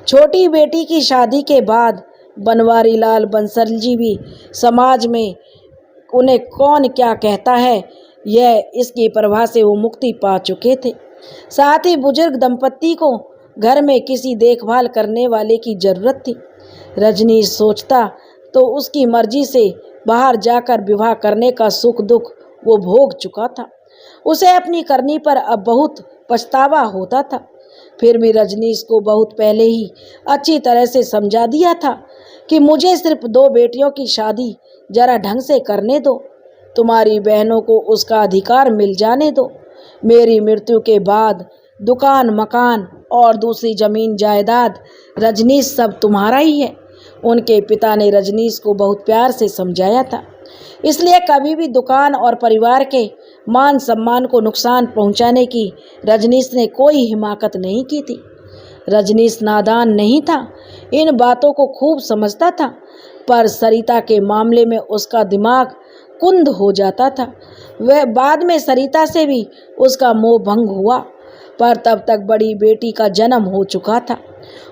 छोटी बेटी की शादी के बाद बनवारी लाल बंसल जी भी समाज में उन्हें कौन क्या कहता है, यह इसकी प्रवाह से वो मुक्ति पा चुके थे। साथ ही बुजुर्ग दंपत्ति को घर में किसी देखभाल करने वाले की जरूरत थी। रजनीश सोचता तो उसकी मर्जी से बाहर जाकर विवाह करने का सुख दुख वो भोग चुका था। उसे अपनी करनी पर अब बहुत पछतावा होता था। फिर भी रजनीश को बहुत पहले ही अच्छी तरह से समझा दिया था कि मुझे सिर्फ 2 बेटियों की शादी जरा ढंग से करने दो, तुम्हारी बहनों को उसका अधिकार मिल जाने दो। मेरी मृत्यु के बाद दुकान मकान और दूसरी जमीन जायदाद रजनीश सब तुम्हारा ही है। उनके पिता ने रजनीश को बहुत प्यार से समझाया था, इसलिए कभी भी दुकान और परिवार के मान सम्मान को नुकसान पहुंचाने की रजनीश ने कोई हिमाकत नहीं की थी। रजनीश नादान नहीं था, इन बातों को खूब समझता था, पर सरिता के मामले में उसका दिमाग कुंद हो जाता था। वह बाद में सरिता से भी उसका मोह भंग हुआ, पर तब तक बड़ी बेटी का जन्म हो चुका था।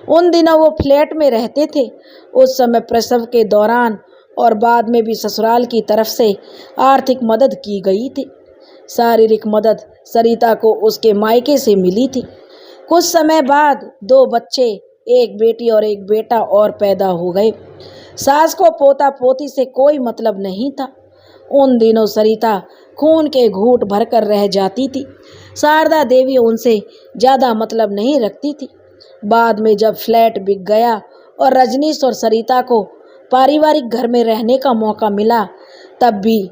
उन दिनों वो फ्लैट में रहते थे। उस समय प्रसव के दौरान और बाद में भी ससुराल की तरफ से आर्थिक मदद की गई थी। शारीरिक मदद सरिता को उसके मायके से मिली थी। कुछ समय बाद 2 बच्चे, एक बेटी और एक बेटा और पैदा हो गए। सास को पोता पोती से कोई मतलब नहीं था। उन दिनों सरिता खून के घूंट भरकर रह जाती थी। शारदा देवी उनसे ज़्यादा मतलब नहीं रखती थी। बाद में जब फ्लैट बिक गया और रजनीश और सरिता को पारिवारिक घर में रहने का मौका मिला, तब भी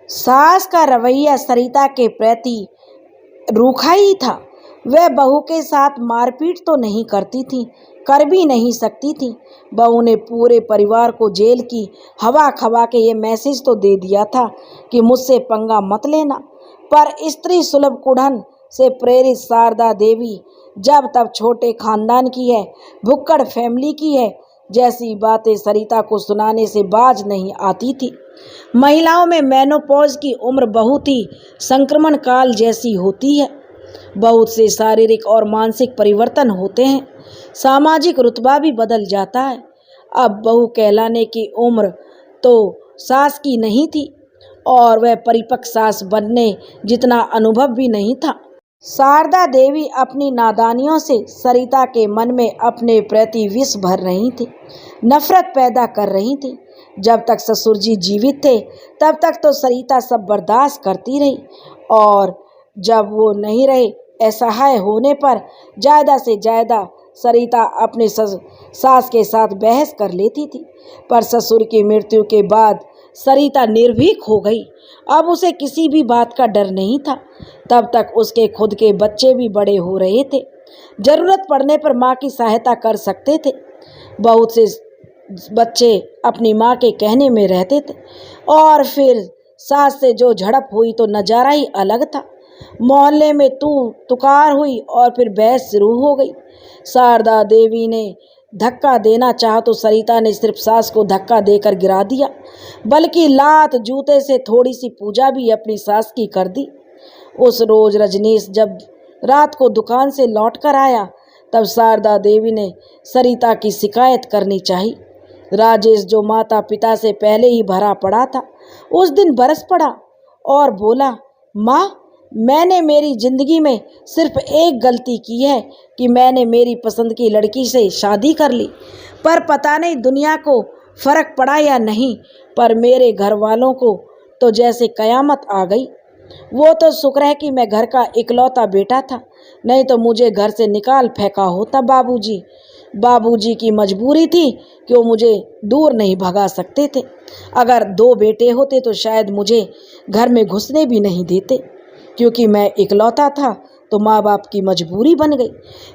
सास का रवैया सरिता के प्रति रूखा ही था। वह बहू के साथ मारपीट तो नहीं करती थी, कर भी नहीं सकती थी। बहू ने पूरे परिवार को जेल की हवा खवा के ये मैसेज तो दे दिया था कि मुझसे पंगा मत लेना, पर स्त्री सुलभ कुढ़न से प्रेरित शारदा देवी जब तब छोटे खानदान की है, भुक्कड़ फैमिली की है जैसी बातें सरिता को सुनाने से बाज नहीं आती थी। महिलाओं में मेनोपॉज की उम्र बहुत ही संक्रमण काल जैसी होती है। बहुत से शारीरिक और मानसिक परिवर्तन होते हैं। सामाजिक रुतबा भी बदल जाता है। अब बहू कहलाने की उम्र तो सास की नहीं थी और वह परिपक्व सास बनने जितना अनुभव भी नहीं था। शारदा देवी अपनी नादानियों से सरिता के मन में अपने प्रति विष भर रही थी, नफरत पैदा कर रही थी। जब तक ससुर जी जीवित थे तब तक तो सरिता सब बर्दाश्त करती रही, और जब वो नहीं रहे, असहाय होने पर ज़्यादा से ज़्यादा सरिता अपने सास के साथ बहस कर लेती थी, पर ससुर की मृत्यु के बाद सरिता निर्भीक हो गई। अब उसे किसी भी बात का डर नहीं था। तब तक उसके खुद के बच्चे भी बड़े हो रहे थे, जरूरत पड़ने पर माँ की सहायता कर सकते थे। बहुत से बच्चे अपनी माँ के कहने में रहते थे, और फिर सास से जो झड़प हुई तो नजारा ही अलग था। मोहल्ले में तू तुकार हुई और फिर बहस शुरू हो गई। शारदा देवी ने धक्का देना चाहा तो सरिता ने सिर्फ सास को धक्का देकर गिरा दिया, बल्कि लात जूते से थोड़ी सी पूजा भी अपनी सास की कर दी। उस रोज रजनीश जब रात को दुकान से लौट कर आया, तब शारदा देवी ने सरिता की शिकायत करनी चाही। राजेश, जो माता पिता से पहले ही भरा पड़ा था, उस दिन बरस पड़ा और बोला, माँ, मैंने मेरी जिंदगी में सिर्फ एक गलती की है कि मैंने मेरी पसंद की लड़की से शादी कर ली। पर पता नहीं दुनिया को फर्क पड़ा या नहीं, पर मेरे घर वालों को तो जैसे कयामत आ गई। वो तो शुक्र है कि मैं घर का इकलौता बेटा था, नहीं तो मुझे घर से निकाल फेंका होता बाबूजी की मजबूरी थी कि वो मुझे दूर नहीं भगा सकते थे। अगर 2 बेटे होते तो शायद मुझे घर में घुसने भी नहीं देते। क्योंकि मैं इकलौता था तो माँ बाप की मजबूरी बन गई,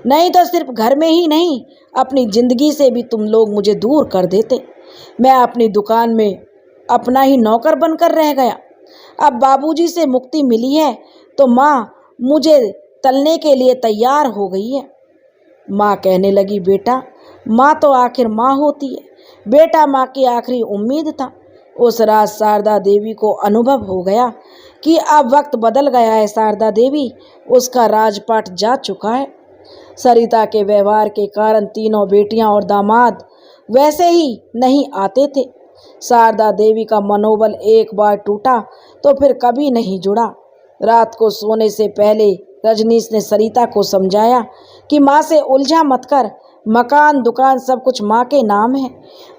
नहीं तो सिर्फ घर में ही नहीं, अपनी ज़िंदगी से भी तुम लोग मुझे दूर कर देते। मैं अपनी दुकान में अपना ही नौकर बनकर रह गया। अब बाबूजी से मुक्ति मिली है तो माँ मुझे तलने के लिए तैयार हो गई है। माँ कहने लगी, बेटा, माँ तो आखिर माँ होती है, बेटा माँ की आखिरी उम्मीद था। उस रात शारदा देवी को अनुभव हो गया कि अब वक्त बदल गया है। शारदा देवी, उसका राजपाट जा चुका है। सरिता के व्यवहार के कारण तीनों बेटियां और दामाद वैसे ही नहीं आते थे। शारदा देवी का मनोबल एक बार टूटा तो फिर कभी नहीं जुड़ा। रात को सोने से पहले रजनीश ने सरिता को समझाया कि माँ से उलझा मत कर, मकान दुकान सब कुछ माँ के नाम है।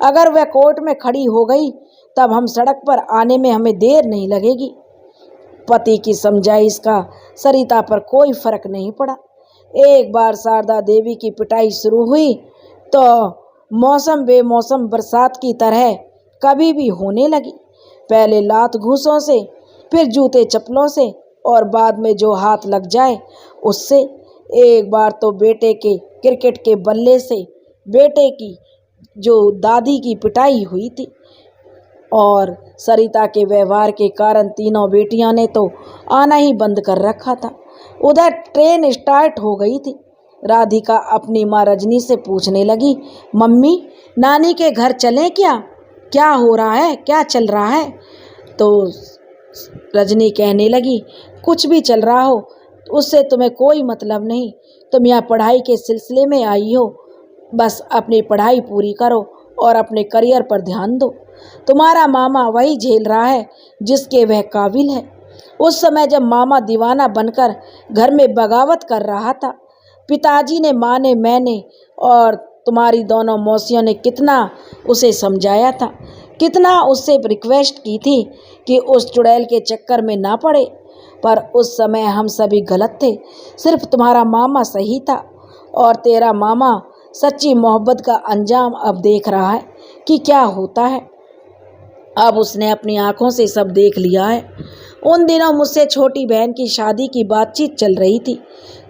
अगर वह कोर्ट में खड़ी हो गई तब हम सड़क पर आने में हमें देर नहीं लगेगी। पति की समझाइश का सरिता पर कोई फर्क नहीं पड़ा। एक बार शारदा देवी की पिटाई शुरू हुई तो मौसम बेमौसम बरसात की तरह कभी भी होने लगी। पहले लात घूंसों से, फिर जूते चप्पलों से, और बाद में जो हाथ लग जाए उससे। एक बार तो बेटे के क्रिकेट के बल्ले से बेटे की जो दादी की पिटाई हुई थी। और सरिता के व्यवहार के कारण तीनों बेटियां ने तो आना ही बंद कर रखा था। उधर ट्रेन स्टार्ट हो गई थी। राधिका अपनी माँ रजनी से पूछने लगी, मम्मी, नानी के घर चलें क्या? क्या हो रहा है, क्या चल रहा है? तो रजनी कहने लगी, कुछ भी चल रहा हो उससे तुम्हें कोई मतलब नहीं। तुम यहाँ पढ़ाई के सिलसिले में आई हो, बस अपनी पढ़ाई पूरी करो और अपने करियर पर ध्यान दो। तुम्हारा मामा वही झेल रहा है जिसके वह काबिल है। उस समय जब मामा दीवाना बनकर घर में बगावत कर रहा था, पिताजी ने, माँ ने, मैंने और तुम्हारी दोनों मौसियों ने कितना उसे समझाया था, कितना उससे रिक्वेस्ट की थी कि उस चुड़ैल के चक्कर में ना पड़े। पर उस समय हम सभी गलत थे, सिर्फ तुम्हारा मामा सही था। और तेरा मामा सच्ची मोहब्बत का अंजाम अब देख रहा है कि क्या होता है। अब उसने अपनी आंखों से सब देख लिया है। उन दिनों मुझसे छोटी बहन की शादी की बातचीत चल रही थी।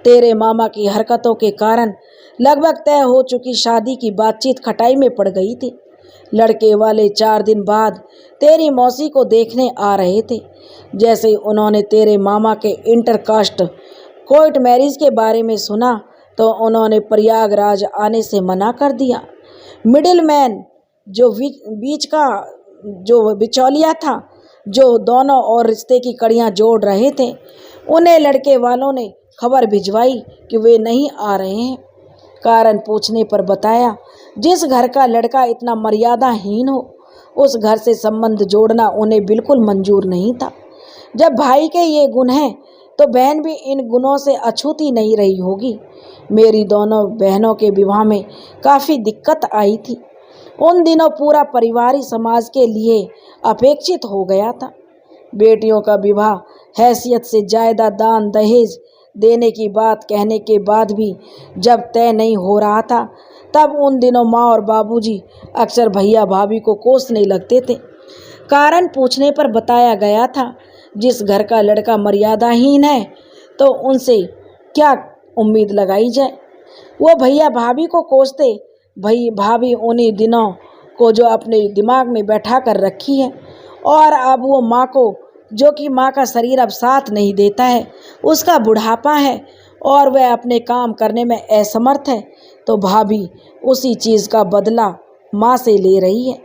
तेरे मामा की हरकतों के कारण लगभग तय हो चुकी शादी की बातचीत खटाई में पड़ गई थी। लड़के वाले 4 दिन बाद तेरी मौसी को देखने आ रहे थे। जैसे ही उन्होंने तेरे मामा के इंटरकास्ट कोर्ट मैरिज के बारे में सुना तो उन्होंने प्रयागराज आने से मना कर दिया। मिडिल मैन, जो बीच का जो बिचौलिया था, जो दोनों और रिश्ते की कड़ियाँ जोड़ रहे थे, उन्हें लड़के वालों ने खबर भिजवाई कि वे नहीं आ रहे हैं। कारण पूछने पर बताया, जिस घर का लड़का इतना मर्यादाहीन हो उस घर से संबंध जोड़ना उन्हें बिल्कुल मंजूर नहीं था। जब भाई के ये गुण हैं तो बहन भी इन गुणों से अछूती नहीं रही होगी। मेरी दोनों बहनों के विवाह में काफ़ी दिक्कत आई थी। उन दिनों पूरा परिवार ही समाज के लिए अपेक्षित हो गया था। बेटियों का विवाह हैसियत से जायदाद, दान दहेज देने की बात कहने के बाद भी जब तय नहीं हो रहा था, तब उन दिनों माँ और बाबूजी अक्सर भैया भाभी को कोसने लगते थे। कारण पूछने पर बताया गया था, जिस घर का लड़का मर्यादाहीन है तो उनसे क्या उम्मीद लगाई जाए। वो भैया भाभी को कोसते, भाभी उन्हीं दिनों को जो अपने दिमाग में बैठा कर रखी है, और अब वो माँ को, जो कि माँ का शरीर अब साथ नहीं देता है, उसका बुढ़ापा है और वह अपने काम करने में असमर्थ है, तो भाभी उसी चीज़ का बदला माँ से ले रही है।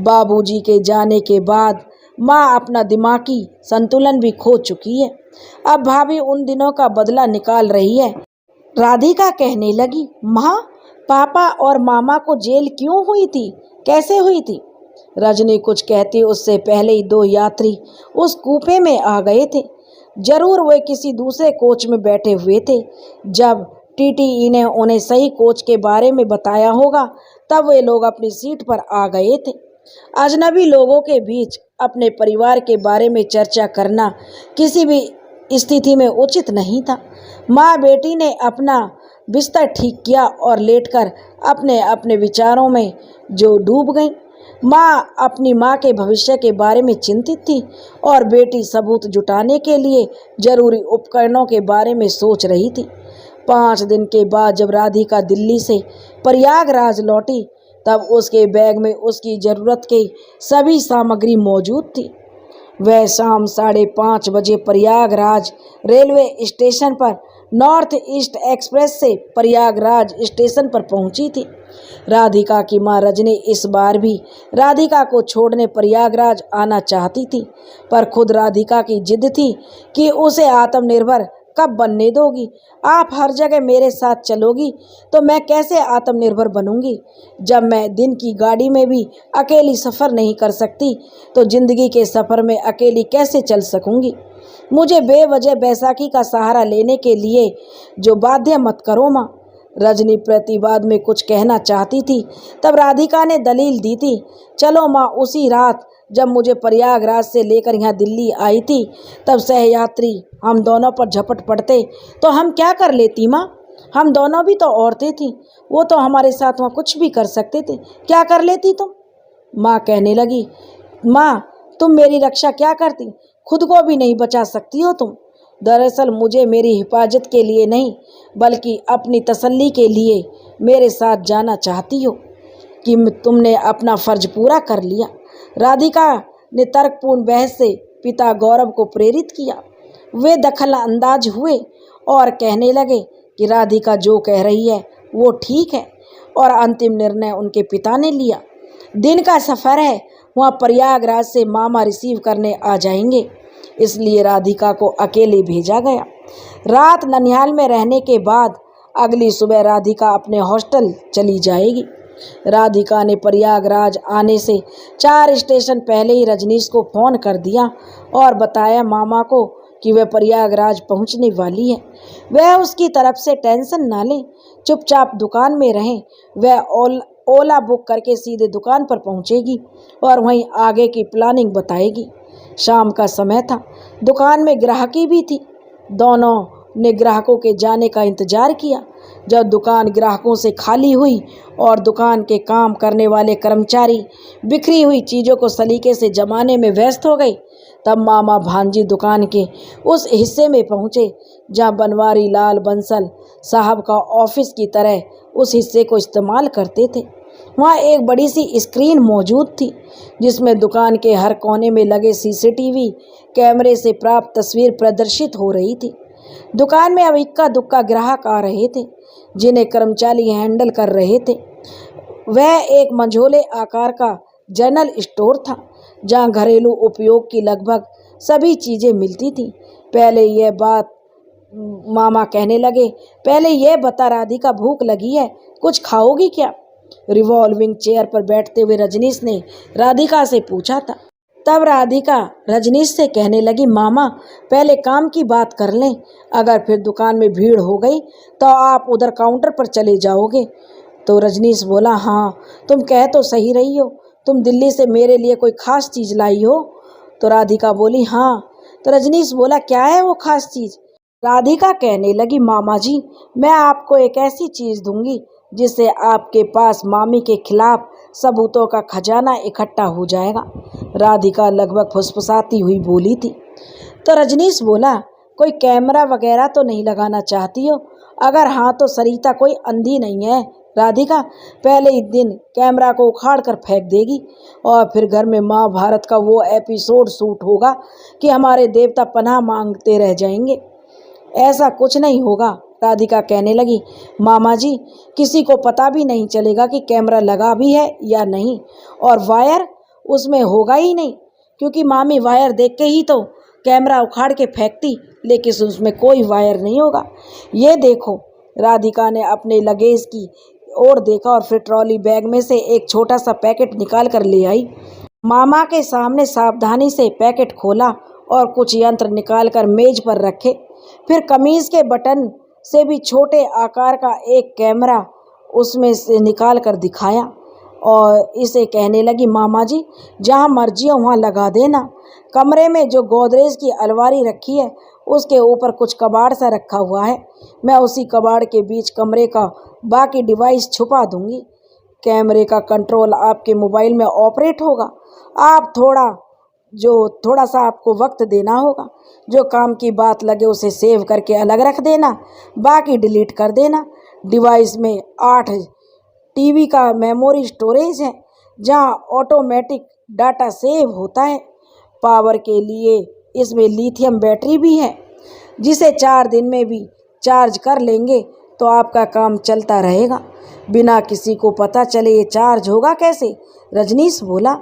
बाबूजी के जाने के बाद माँ अपना दिमागी संतुलन भी खो चुकी है। अब भाभी उन दिनों का बदला निकाल रही है। राधिका कहने लगी, माँ, पापा और मामा को जेल क्यों हुई थी, कैसे हुई थी? रजनी कुछ कहती उससे पहले ही दो यात्री उस कूपे में आ गए थे। जरूर वे किसी दूसरे कोच में बैठे हुए थे। जब टीटीई ने उन्हें सही कोच के बारे में बताया होगा, तब वे लोग अपनी सीट पर आ गए थे। अजनबी लोगों के बीच अपने परिवार के बारे में चर्चा करना किसी भी स्थिति में उचित नहीं था। माँ बेटी ने अपना बिस्तर ठीक किया और लेटकर अपने अपने विचारों में जो डूब गई। माँ अपनी माँ के भविष्य के बारे में चिंतित थी और बेटी सबूत जुटाने के लिए जरूरी उपकरणों के बारे में सोच रही थी। 5 दिन के बाद जब राधिका दिल्ली से प्रयागराज लौटी, तब उसके बैग में उसकी ज़रूरत की सभी सामग्री मौजूद थी। वह शाम 5:30 बजे प्रयागराज रेलवे स्टेशन पर नॉर्थ ईस्ट एक्सप्रेस से प्रयागराज स्टेशन पर पहुंची थी। राधिका की मां रजनी इस बार भी राधिका को छोड़ने प्रयागराज आना चाहती थी, पर खुद राधिका की जिद थी कि उसे आत्मनिर्भर कब बनने दोगी? आप हर जगह मेरे साथ चलोगी तो मैं कैसे आत्मनिर्भर बनूंगी? जब मैं दिन की गाड़ी में भी अकेली सफ़र नहीं कर सकती, तो जिंदगी के सफ़र में अकेली कैसे चल सकूंगी? मुझे बेवजह बैसाखी का सहारा लेने के लिए जो बाध्य मत करो माँ। रजनी प्रतिवाद में कुछ कहना चाहती थी, तब राधिका ने दलील दी थी, चलो माँ, उसी रात जब मुझे प्रयागराज से लेकर यहाँ दिल्ली आई थी, तब सहयात्री हम दोनों पर झपट पड़ते तो हम क्या कर लेती माँ? हम दोनों भी तो औरतें थीं, वो तो हमारे साथ वहाँ कुछ भी कर सकते थे, क्या कर लेती तुम? माँ कहने लगी, माँ, तुम मेरी रक्षा क्या करती? खुद को भी नहीं बचा सकती हो तुम। दरअसल मुझे मेरी हिफाजत के लिए नहीं, बल्कि अपनी तसल्ली के लिए मेरे साथ जाना चाहती हो कि तुमने अपना फ़र्ज पूरा कर लिया। राधिका ने तर्कपूर्ण बहस से पिता गौरव को प्रेरित किया। वे दखल अंदाज हुए और कहने लगे कि राधिका जो कह रही है वो ठीक है, और अंतिम निर्णय उनके पिता ने लिया। दिन का सफ़र है, वहाँ प्रयागराज से मामा रिसीव करने आ जाएंगे, इसलिए राधिका को अकेले भेजा गया। रात ननिहाल में रहने के बाद अगली सुबह राधिका अपने हॉस्टल चली जाएगी। राधिका ने प्रयागराज आने से 4 स्टेशन पहले ही रजनीश को फ़ोन कर दिया और बताया मामा को कि वह प्रयागराज पहुंचने वाली है। वह उसकी तरफ से टेंशन ना लें, चुपचाप दुकान में रहें। वह ओला बुक करके सीधे दुकान पर पहुंचेगी और वहीं आगे की प्लानिंग बताएगी। शाम का समय था, दुकान में ग्राहकी भी थी। दोनों ने ग्राहकों के जाने का इंतजार किया। जब दुकान ग्राहकों से खाली हुई और दुकान के काम करने वाले कर्मचारी बिखरी हुई चीज़ों को सलीके से जमाने में व्यस्त हो गए, तब मामा भांजी दुकान के उस हिस्से में पहुँचे जहाँ बनवारी लाल बंसल साहब का ऑफिस की तरह उस हिस्से को इस्तेमाल करते थे। वहाँ एक बड़ी सी स्क्रीन मौजूद थी, जिसमें दुकान के हर कोने में लगे सीसीटीवी कैमरे से प्राप्त तस्वीर प्रदर्शित हो रही थी। दुकान में अब इक्का दुक्का ग्राहक आ रहे थे, जिन्हें कर्मचारी हैंडल कर रहे थे। वह एक मंझोले आकार का जनरल स्टोर था, जहाँ घरेलू उपयोग की लगभग सभी चीज़ें मिलती थीं। मामा कहने लगे, पहले यह बता राधिका, भूख लगी है, कुछ खाओगी क्या? रिवॉल्विंग चेयर पर बैठते हुए रजनीश ने राधिका से पूछा था। तब राधिका रजनीश से कहने लगी, मामा, पहले काम की बात कर लें। अगर फिर दुकान में भीड़ हो गई तो आप उधर काउंटर पर चले जाओगे। तो रजनीश बोला, हाँ, तुम कह तो सही रही हो, तुम दिल्ली से मेरे लिए कोई ख़ास चीज़ लाई हो? तो राधिका बोली, हाँ। तो रजनीश बोला, क्या है वो ख़ास चीज़? राधिका कहने लगी, मामा जी, मैं आपको एक ऐसी चीज दूंगी जिससे आपके पास मामी के खिलाफ सबूतों का खजाना इकट्ठा हो जाएगा। राधिका लगभग फुसफुसाती हुई बोली थी। तो रजनीश बोला, कोई कैमरा वगैरह तो नहीं लगाना चाहती हो? अगर हाँ तो सरिता कोई अंधी नहीं है। राधिका पहले ही दिन कैमरा को उखाड़ कर फेंक देगी और फिर घर में महाभारत का वो एपिसोड शूट होगा कि हमारे देवता पनाह मांगते रह जाएंगे। ऐसा कुछ नहीं होगा। राधिका कहने लगी, मामा जी, किसी को पता भी नहीं चलेगा कि कैमरा लगा भी है या नहीं, और वायर उसमें होगा ही नहीं, क्योंकि मामी वायर देख के ही तो कैमरा उखाड़ के फेंकती, लेकिन उसमें कोई वायर नहीं होगा। ये देखो। राधिका ने अपने लगेज की ओर देखा और फिर ट्रॉली बैग में से एक छोटा सा पैकेट निकाल कर ले आई। मामा के सामने सावधानी से पैकेट खोला और कुछ यंत्र निकाल कर मेज पर रखे। फिर कमीज के बटन से भी छोटे आकार का एक कैमरा उसमें से निकाल कर दिखाया और इसे कहने लगी, मामा जी, जहाँ मर्जी हो वहाँ लगा देना। कमरे में जो गोदरेज की अलमारी रखी है उसके ऊपर कुछ कबाड़ सा रखा हुआ है, मैं उसी कबाड़ के बीच कमरे का बाकी डिवाइस छुपा दूंगी। कैमरे का कंट्रोल आपके मोबाइल में ऑपरेट होगा। आप थोड़ा सा आपको वक्त देना होगा। जो काम की बात लगे उसे सेव करके अलग रख देना, बाकी डिलीट कर देना। डिवाइस में 8 टीबी का मेमोरी स्टोरेज है जहां ऑटोमेटिक डाटा सेव होता है। पावर के लिए इसमें लिथियम बैटरी भी है, जिसे 4 दिन में भी चार्ज कर लेंगे तो आपका काम चलता रहेगा। बिना किसी को पता चले ये चार्ज होगा कैसे? रजनीश बोला,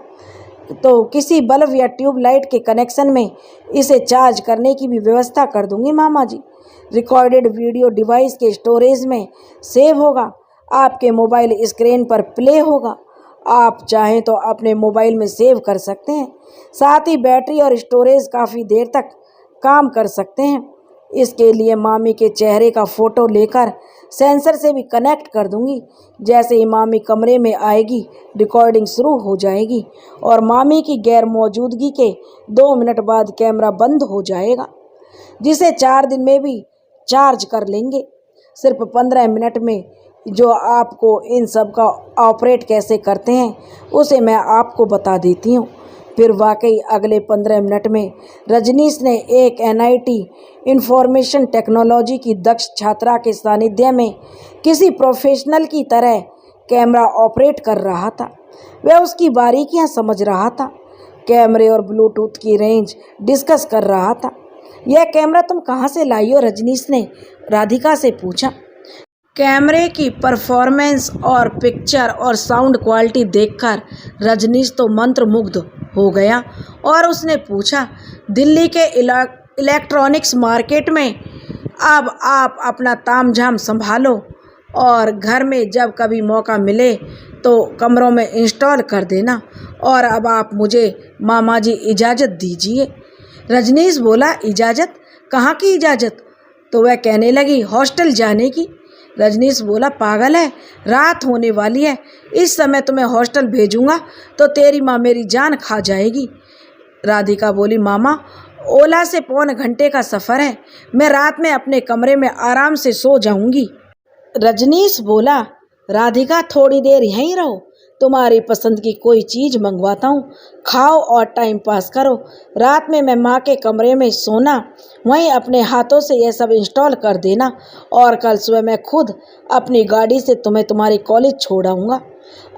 तो किसी बल्ब या ट्यूबलाइट के कनेक्शन में इसे चार्ज करने की भी व्यवस्था कर दूंगी मामा जी। रिकॉर्डेड वीडियो डिवाइस के स्टोरेज में सेव होगा, आपके मोबाइल स्क्रीन पर प्ले होगा। आप चाहें तो अपने मोबाइल में सेव कर सकते हैं। साथ ही बैटरी और स्टोरेज काफ़ी देर तक काम कर सकते हैं। इसके लिए मामी के चेहरे का फ़ोटो लेकर सेंसर से भी कनेक्ट कर दूंगी। जैसे ही मामी कमरे में आएगी रिकॉर्डिंग शुरू हो जाएगी और मामी की गैर मौजूदगी के 2 मिनट बाद कैमरा बंद हो जाएगा, जिसे 4 दिन में भी चार्ज कर लेंगे। सिर्फ 15 मिनट में जो आपको इन सब का ऑपरेट कैसे करते हैं उसे मैं आपको बता देती हूँ। फिर वाकई अगले 15 मिनट में रजनीश ने एक एनआईटी इंफॉर्मेशन टेक्नोलॉजी की दक्ष छात्रा के सानिध्य में किसी प्रोफेशनल की तरह कैमरा ऑपरेट कर रहा था। वह उसकी बारीकियां समझ रहा था, कैमरे और ब्लूटूथ की रेंज डिस्कस कर रहा था। यह कैमरा तुम कहाँ से लाई हो? रजनीश ने राधिका से पूछा। कैमरे की परफॉर्मेंस और पिक्चर और साउंड क्वालिटी देखकर रजनीश तो मंत्रमुग्ध हो गया और उसने पूछा, दिल्ली के इलेक्ट्रॉनिक्स मार्केट में अब आप अपना तामझाम संभालो और घर में जब कभी मौका मिले तो कमरों में इंस्टॉल कर देना। और अब आप मुझे मामा जी इजाज़त दीजिए। रजनीश बोला, इजाज़त? कहाँ की इजाज़त? तो वह कहने लगी, हॉस्टल जाने की। रजनीश बोला, पागल है, रात होने वाली है, इस समय तुम्हें हॉस्टल भेजूंगा तो तेरी माँ मेरी जान खा जाएगी। राधिका बोली, मामा, ओला से 1.25 घंटे का सफ़र है, मैं रात में अपने कमरे में आराम से सो जाऊंगी। रजनीश बोला, राधिका, थोड़ी देर यहीं रहो, तुम्हारी पसंद की कोई चीज़ मंगवाता हूँ, खाओ और टाइम पास करो। रात में मैं माँ के कमरे में सोना, वहीं अपने हाथों से यह सब इंस्टॉल कर देना और कल सुबह मैं खुद अपनी गाड़ी से तुम्हें तुम्हारी कॉलेज छोड़ आऊँगा।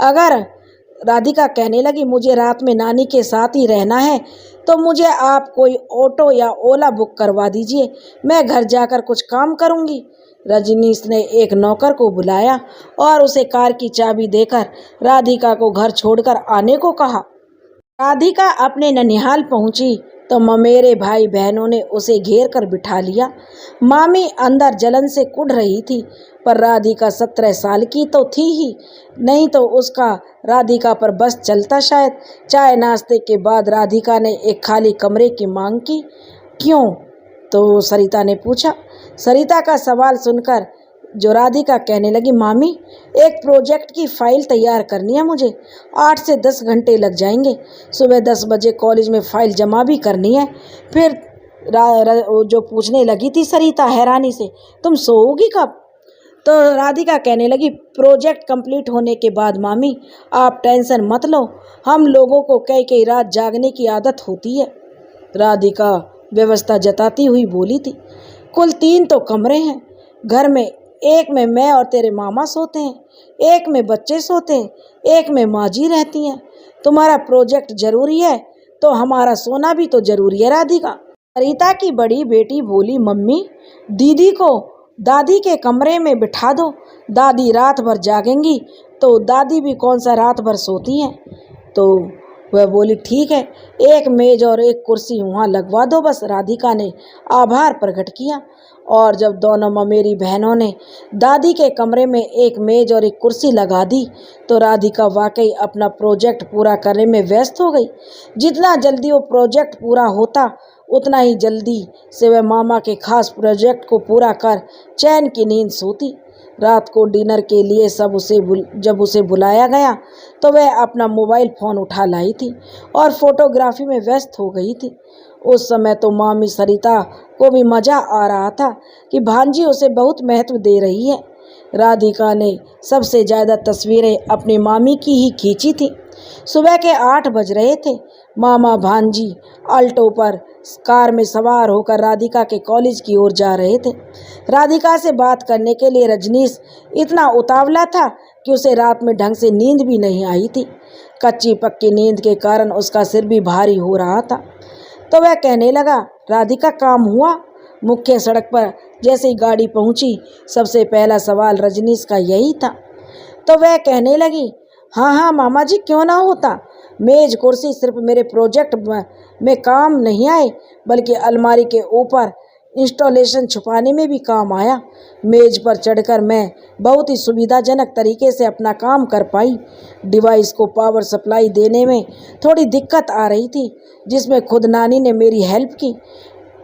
अगर राधिका कहने लगी, मुझे रात में नानी के साथ ही रहना है तो मुझे आप कोई ऑटो या ओला बुक करवा दीजिए, मैं घर जाकर कुछ काम करूँगी। रजनीश ने एक नौकर को बुलाया और उसे कार की चाबी देकर राधिका को घर छोड़कर आने को कहा। राधिका अपने ननिहाल पहुंची तो ममेरे भाई बहनों ने उसे घेर कर बिठा लिया। मामी अंदर जलन से कुढ़ रही थी, पर राधिका 17 साल की तो थी ही, नहीं तो उसका राधिका पर बस चलता शायद। चाय नाश्ते के बाद राधिका ने एक खाली कमरे की मांग की। क्यों? तो सरिता ने पूछा। सरिता का सवाल सुनकर जो राधिका कहने लगी, मामी, एक प्रोजेक्ट की फाइल तैयार करनी है मुझे, 8 से 10 घंटे लग जाएंगे। सुबह 10 बजे कॉलेज में फ़ाइल जमा भी करनी है, फिर वो जो पूछने लगी थी सरिता हैरानी से, तुम सोओगी कब? तो राधिका कहने लगी, प्रोजेक्ट कंप्लीट होने के बाद मामी, आप टेंशन मत लो, हम लोगों को कई कई रात जागने की आदत होती है। राधिका व्यवस्था जताती हुई बोली थी, कुल 3 तो कमरे हैं घर में, एक में मैं और तेरे मामा सोते हैं, एक में बच्चे सोते हैं, एक में माँ जी रहती हैं। तुम्हारा प्रोजेक्ट जरूरी है तो हमारा सोना भी तो जरूरी है राधिका। सरिता की बड़ी बेटी बोली, मम्मी दीदी को दादी के कमरे में बिठा दो, दादी रात भर जागेंगी तो दादी भी कौन सा रात भर सोती हैं। तो वह बोली, ठीक है, एक मेज और एक कुर्सी वहाँ लगवा दो बस। राधिका ने आभार प्रकट किया और जब दोनों ममेरी बहनों ने दादी के कमरे में एक मेज और एक कुर्सी लगा दी तो राधिका वाकई अपना प्रोजेक्ट पूरा करने में व्यस्त हो गई। जितना जल्दी वो प्रोजेक्ट पूरा होता उतना ही जल्दी से वह मामा के खास प्रोजेक्ट को पूरा कर चैन की नींद सोती। रात को डिनर के लिए जब उसे बुलाया गया तो वह अपना मोबाइल फ़ोन उठा लाई थी और फोटोग्राफी में व्यस्त हो गई थी। उस समय तो मामी सरिता को भी मज़ा आ रहा था कि भांजी उसे बहुत महत्व दे रही है। राधिका ने सबसे ज़्यादा तस्वीरें अपनी मामी की ही खींची थी। सुबह के 8 बज रहे थे। मामा भांजी अल्टो पर कार में सवार होकर राधिका के कॉलेज की ओर जा रहे थे। राधिका से बात करने के लिए रजनीश इतना उतावला था कि उसे रात में ढंग से नींद भी नहीं आई थी। कच्ची पक्की नींद के कारण उसका सिर भी भारी हो रहा था। तो वह कहने लगा, राधिका काम हुआ? मुख्य सड़क पर जैसे ही गाड़ी पहुंची सबसे पहला सवाल रजनीश का यही था। तो वह कहने लगी, हाँ हाँ मामा जी, क्यों ना होता। मेज कुर्सी सिर्फ मेरे प्रोजेक्ट में काम नहीं आए बल्कि अलमारी के ऊपर इंस्टॉलेशन छुपाने में भी काम आया। मेज पर चढ़कर मैं बहुत ही सुविधाजनक तरीके से अपना काम कर पाई। डिवाइस को पावर सप्लाई देने में थोड़ी दिक्कत आ रही थी जिसमें खुद नानी ने मेरी हेल्प की।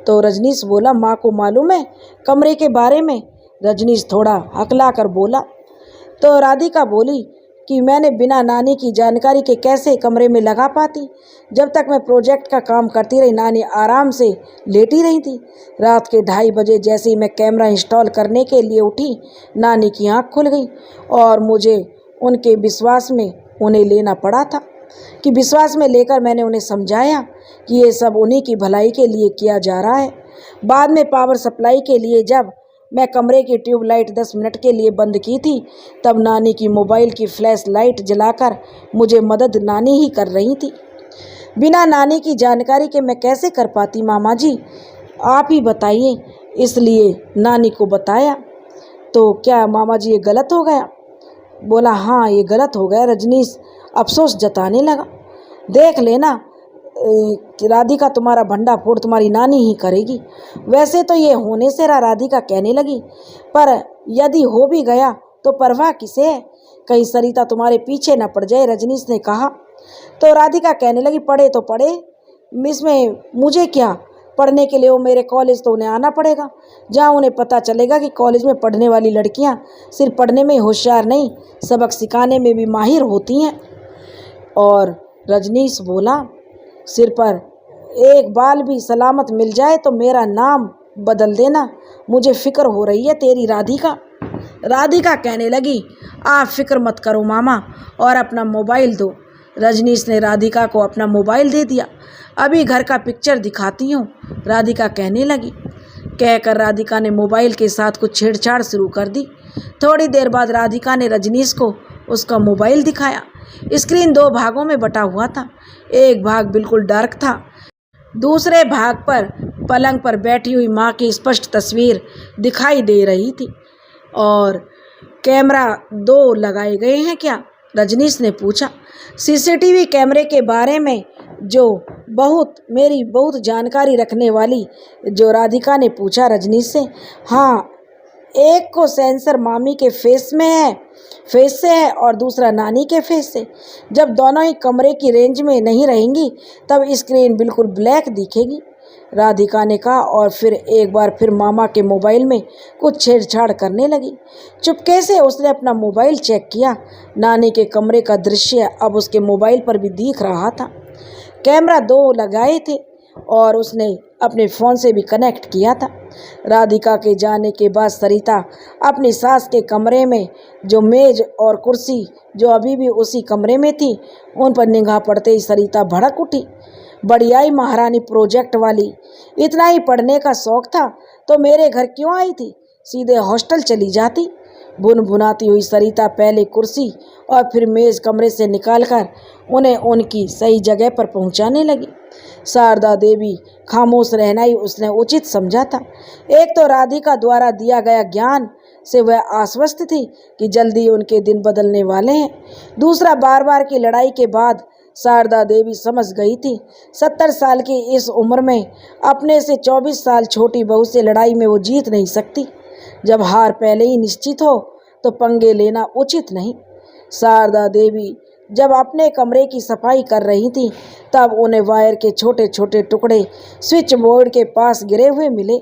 तो रजनीश बोला, माँ को मालूम है कमरे के बारे में? रजनीश थोड़ा हकला कर बोला। तो राधिका बोली कि मैंने बिना नानी की जानकारी के कैसे कमरे में लगा पाती। जब तक मैं प्रोजेक्ट का काम करती रही नानी आराम से लेटी रही थी। रात के 2:30 बजे जैसे ही मैं कैमरा इंस्टॉल करने के लिए उठी नानी की आंख खुल गई और मुझे उनके विश्वास में उन्हें लेना पड़ा था कि विश्वास में लेकर मैंने उन्हें समझाया कि ये सब उन्हीं की भलाई के लिए किया जा रहा है। बाद में पावर सप्लाई के लिए जब मैं कमरे की ट्यूबलाइट 10 मिनट के लिए बंद की थी तब नानी की मोबाइल की फ्लैश लाइट जलाकर मुझे मदद नानी ही कर रही थी। बिना नानी की जानकारी के मैं कैसे कर पाती मामा जी, आप ही बताइए। इसलिए नानी को बताया। तो क्या मामा जी ये गलत हो गया? बोला, हाँ ये गलत हो गया। रजनीश अफसोस जताने लगा। देख लेना राधिका, तुम्हारा भंडा फोड़ तुम्हारी नानी ही करेगी। वैसे तो ये होने से रहा, राधिका कहने लगी, पर यदि हो भी गया तो परवाह किसे है, कहीं सरिता तुम्हारे पीछे न पड़ जाए, रजनीश ने कहा। तो राधिका कहने लगी, पढ़े तो पढ़े, इसमें मुझे क्या, पढ़ने के लिए वो मेरे कॉलेज तो उन्हें आना पड़ेगा, जहाँ उन्हें पता चलेगा कि कॉलेज में पढ़ने वाली लड़कियाँ सिर्फ पढ़ने में होशियार नहीं, सबक सिखाने में भी माहिर होती हैं। और रजनीश बोला, सिर पर एक बाल भी सलामत मिल जाए तो मेरा नाम बदल देना, मुझे फिक्र हो रही है तेरी राधिका। राधिका कहने लगी, आप फिक्र मत करो मामा और अपना मोबाइल दो। रजनीश ने राधिका को अपना मोबाइल दे दिया। अभी घर का पिक्चर दिखाती हूँ, राधिका कहने लगी। कहकर राधिका ने मोबाइल के साथ कुछ छेड़छाड़ शुरू कर दी। थोड़ी देर बाद राधिका ने रजनीश को उसका मोबाइल दिखाया। स्क्रीन 2 भागों में बटा हुआ था। एक भाग बिल्कुल डार्क था, दूसरे भाग पर पलंग पर बैठी हुई माँ की स्पष्ट तस्वीर दिखाई दे रही थी। और कैमरा 2 लगाए गए हैं क्या? रजनीश ने पूछा। सीसीटीवी कैमरे के बारे में जो मेरी बहुत जानकारी रखने वाली जो राधिका ने पूछा रजनीश से। हाँ, एक को सेंसर मामी के फेस से है और दूसरा नानी के फेस से। जब दोनों ही कमरे की रेंज में नहीं रहेंगी तब स्क्रीन बिल्कुल ब्लैक दिखेगी, राधिका ने कहा और फिर एक बार फिर मामा के मोबाइल में कुछ छेड़छाड़ करने लगी। चुपके से उसने अपना मोबाइल चेक किया। नानी के कमरे का दृश्य अब उसके मोबाइल पर भी दिख रहा था। कैमरा 2 लगाए थे और उसने अपने फ़ोन से भी कनेक्ट किया था। राधिका के जाने के बाद सरिता अपनी सास के कमरे में जो मेज और कुर्सी जो अभी भी उसी कमरे में थी, उन पर निगाह पड़ते ही सरिता भड़क उठी। बढ़ियाई महारानी प्रोजेक्ट वाली, इतना ही पढ़ने का शौक था तो मेरे घर क्यों आई थी, सीधे हॉस्टल चली जाती। भुनभुनाती हुई सरिता पहले कुर्सी और फिर मेज कमरे से निकालकर उन्हें उनकी सही जगह पर पहुंचाने लगी। शारदा देवी खामोश रहना ही उसने उचित समझा था। एक तो राधिका द्वारा दिया गया ज्ञान से वह आश्वस्त थी कि जल्दी उनके दिन बदलने वाले हैं। दूसरा, बार बार की लड़ाई के बाद शारदा देवी समझ गई थी 70 साल की इस उम्र में अपने से 24 साल छोटी बहू से लड़ाई में वो जीत नहीं सकती। जब हार पहले ही निश्चित हो तो पंगे लेना उचित नहीं। शारदा देवी जब अपने कमरे की सफाई कर रही थी तब उन्हें वायर के छोटे छोटे टुकड़े स्विच बोर्ड के पास गिरे हुए मिले।